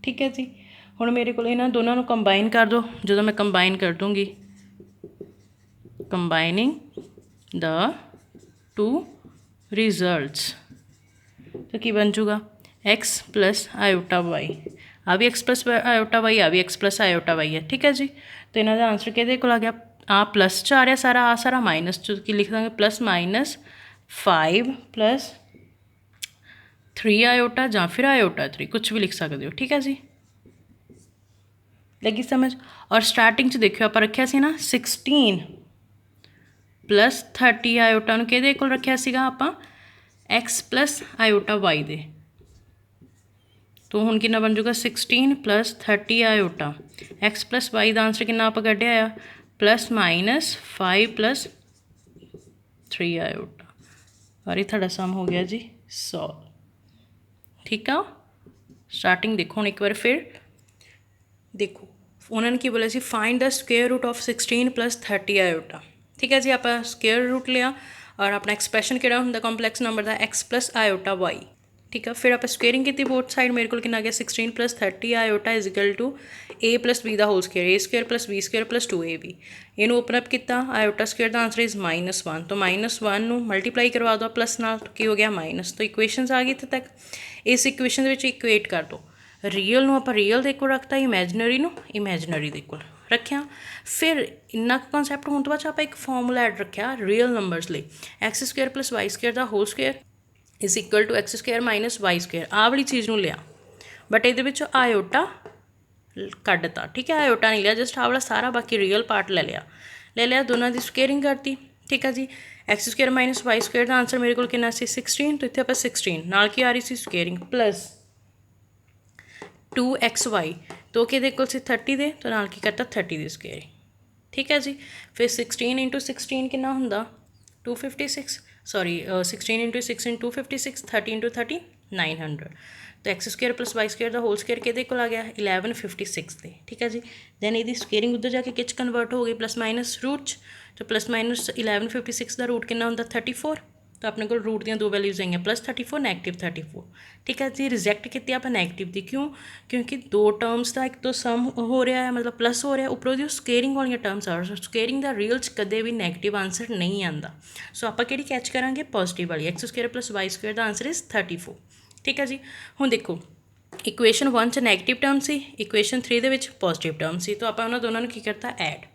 ठीक है जी, हुण मेरे को इन्हां दोनों को कंबाइन कर दो। जो मैं कंबाइन कर दूँगी, कंबाइनिंग द टू रिजल्ट्स, तो की बन जूगा एक्स प्लस आयोटा वाई, आ भी एक्स प्लस आयोटा वाई, आ भी एक्स प्लस आयोटा वाई है। ठीक है जी, तो इन्हों का आंसर कि आ गया, आ प्लस च आ रहा सारा, आ सारा माइनस च, की लिख देंगे +-5 प्लस 3 आयोटा या फिर आयोटा 3, कुछ भी लिख सकते हो। ठीक है जी, लगी समझ। और स्टार्टिंग च देखियो आप रखिया सी ना 16 प्लस 30 आयोटा कि रखिया सीगा आपां एक्स प्लस आयोटा वाई दे, तो हुण कितना बन जूगा 16 plus 30 iota X plus Y का आंसर कितना आप कढ़िया आ +-5 प्लस 3 आयोटा, और ये थोड़ा सम हो गया जी 100। ठीक है, स्टार्टिंग देखो हुण एक बार फिर देखो, उन्होंने की बोला सी find the square root of 16 plus 30 iota. ठीक है जी, आप स्क्वेयर रूट लिया और अपना एक्सप्रैशन किहड़ा हुंदा कॉम्पलैक्स नंबर का एक्स प्लस आयोटा वाई। ठीक है, फिर आप स्क्वेयरिंग की बोथ साइड, मेरे को कितना आ गया 16 plus 30 iota is equal to a plus B का whole square, a square plus b square plus 2ab। इनू ओपन अप किया, आयोटा स्क्वेयर का आंसर इज -1, तो -1 मल्टीप्लाई करवा दो प्लस नाल, तो की हो गया माइनस। तो इक्वेशनस आ गई इत्थे तक। इस इक्वेशन इक्वेट कर दो, रीयल नूं आपां रीयल दे कोल रखता, इमैजनरी नूं इमैजनरी दे कोल रखिया। फिर इन्ना कॉन्सैप्ट होने तो बाद आप एक फॉर्मूला ऐड रखा रियल नंबरस लिए, x square plus Y square का whole square is equal to x square minus y square, आ वाली चीज़ नूं लिया, बट ये आयोटा कढ़ता। ठीक है, आयोटा नहीं लिया, जस्ट आ वाला सारा बाकी रियल पार्ट ले लिया, दोनों की स्क्वेयरिंग करती। ठीक है जी, x square minus y square का आंसर मेरे को कितना सी 16, तो इतने आप 16 नाल की आ रही सी स्क्वेयरिंग प्लस 2xy, तो कि कोल सी 30 दे, तो नाल की करता 30 की स्क्वेयरिंग। ठीक है जी, फिर 16 × 16 कितना हुंदा 256, सॉरी 16 × 16 256, 30 × 30 900, तो X square plus Y square का होल स्क्वेयर कि कोल आ गया 1156 दे। ठीक है जी, दैन ये स्क्वेयरिंग उधर जाके किच कन्वर्ट हो गई प्लस माइनस रूट, तो प्लस माइनस 1156 का रूट कितना होंदा 34, तो अपने को रूट दी दो वैल्यूज आई +34 -34। ठीक है जी, रिजैक्ट की आप नैगेटिव दी, क्यों, क्योंकि दो टर्म्स का एक तो सम हो रहा है, मतलब प्लस हो रहा है, उपरों दी स्केयरिंग वाली टर्म्स आ, स्केयरिंग का रियल कदे भी नैगेटिव आंसर नहीं आता। सो आप कि कैच करा पॉजिटिव वाली, X square plus Y square का आंसर इज 34। ठीक है जी, हुण देखो इक्वेशन 1 च नैगेटिव टर्म सी, इक्वेशन 3 दे पॉजिटिव टर्म सी, तो आप दोनों की करता ऐड।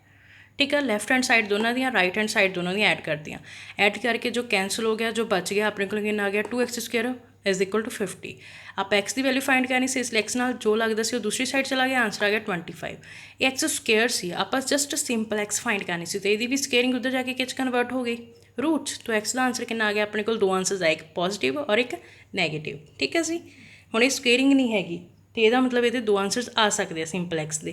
ठीक है, लैफ्ट हैंड साइड दोनों दियाँ, राइट हैंड साइड दोनों दी ऐड कर दियाँ, ऐड करके जो कैंसल हो गया, जो बच गया अपने को कितना आ गया 2x square is equal to 50। आप एक्स की वैल्यू फाइंड करनी सी, इसलिए एक्स नाल जो लगता सी दूसरी साइड चला गया, आंसर आ गया 25। ये एक्स स्क्वेयर सी, आप जस्ट सिंपल एक्स फाइंड करनी सी, तो ये भी स्केयरिंग उधर जाके किच कन्वर्ट हो गई रूट, तो एक्स का आंसर कितना आ गया अपने को दो आंसर आए, एक पॉजिटिव और एक नैगेटिव। ठीक है जी, हुण ये स्केयरिंग नहीं हैगी, तो यदा मतलब ये दो आंसर आ सकते हैं सिंपल एक्स के।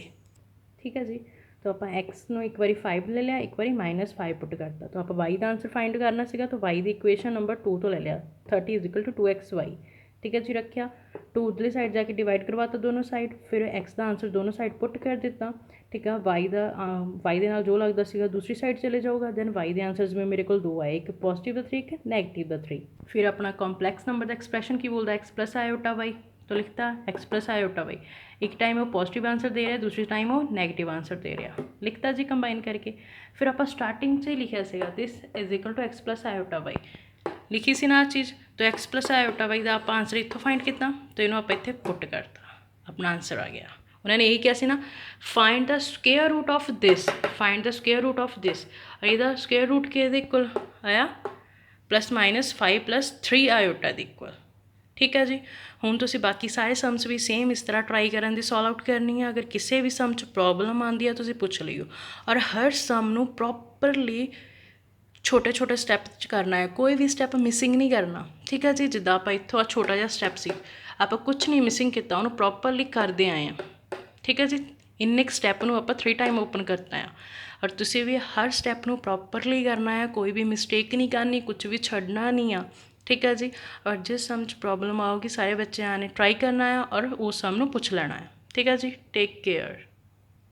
ठीक है जी, तो आप एक्स में एक बार 5 ले लिया, एक बार -5 पुट करता, तो आप वाई का आंसर फाइंड करना सीगा, तो वाई की इक्वेशन नंबर 2 तो ले लिया 30 इज इक्वल टू 2xy। ठीक है जी, रखिया 2 उधरली साइड जाके डिवाइड करवाता दोनों साइड, फिर एक्स का आंसर दोनों साइड पुट कर दिता। ठीक है, वाई के नाल जो लगता सीगा दूसरी साइड चले जाऊगा, दैन वाई के आंसर्स में मेरे को दो आए, एक पॉजिटिव का 3 एक नैगेटिव का 3। फिर अपना कॉम्पलैक्स नंबर का एक्सप्रैशन की बोलता एक्स प्लस आयोटा वाई, तो लिखता एक्स प्लस आयोटा वाई, एक टाइम वो पॉजिटिव आंसर दे रहा है, दूसरी टाइम वो नैगेटिव आंसर दे रहा, लिखता जी कंबाइन करके। फिर आप स्टार्टिंग से ही लिखा सीगा this is equal to x plus iota Y, लिखी सी ना चीज़, तो एक्स प्लस आयोटा वाई का आप आंसर इतों फाइंड किया, तो इन्हों आप इतने पुट करता, अपना आंसर आ गया। उन्होंने यही किया ना, find the square root of this, find the square root of this, और यदा स्क्वेयर रूट के इक्वल आया +-5 + 3 आयोटा के इक्वल। ठीक है जी, हुण तुसीं बाकी सारे सम्स भी सेम इस तरह ट्राई करन दी सॉल्व आउट करनी है। अगर किसी भी सम च प्रॉब्लम आती है तुसीं पुछ लियो, और हर सम नूं प्रॉपरली ਛੋਟੇ ਛੋਟੇ ਸਟੈਪ 'ਚ ਕਰਨਾ ਹੈ, ਕੋਈ ਵੀ ਸਟੈਪ ਮਿਸਿੰਗ ਨਹੀਂ ਕਰਨਾ। ਠੀਕ ਹੈ ਜੀ, ਜਿੱਦਾਂ ਆਪਾਂ ਇੱਥੋਂ ਆ ਛੋਟਾ ਜਿਹਾ ਸਟੈਪ ਸੀ, ਆਪਾਂ ਕੁਛ ਨਹੀਂ ਮਿਸਿੰਗ ਕੀਤਾ, ਉਹਨੂੰ ਪ੍ਰੋਪਰਲੀ ਕਰਦੇ ਆਏ ਹਾਂ। ਠੀਕ ਹੈ ਜੀ, ਇੰਨੇ ਕੁ ਸਟੈਪ ਨੂੰ ਆਪਾਂ 3 ਟਾਈਮ ਓਪਨ ਕਰਤਾ ਆ, ਔਰ ਤੁਸੀਂ ਵੀ ਹਰ ਸਟੈਪ ਨੂੰ ਪ੍ਰੋਪਰਲੀ ਕਰਨਾ ਹੈ, ਕੋਈ ਵੀ ਮਿਸਟੇਕ ਨਹੀਂ ਕਰਨੀ, ਕੁਝ ਵੀ ਛੱਡਣਾ ਨਹੀਂ ਆ। ਠੀਕ ਹੈ ਜੀ, ਔਰ ਜਿਸ ਸਮ 'ਚ ਪ੍ਰੋਬਲਮ ਆਊਗੀ ਸਾਰੇ ਬੱਚਿਆਂ ਨੇ ਟਰਾਈ ਕਰਨਾ ਹੈ ਔਰ ਉਸ ਸਮ ਨੂੰ ਪੁੱਛ ਲੈਣਾ ਹੈ। ਠੀਕ ਹੈ ਜੀ, ਟੇਕ ਕੇਅਰ।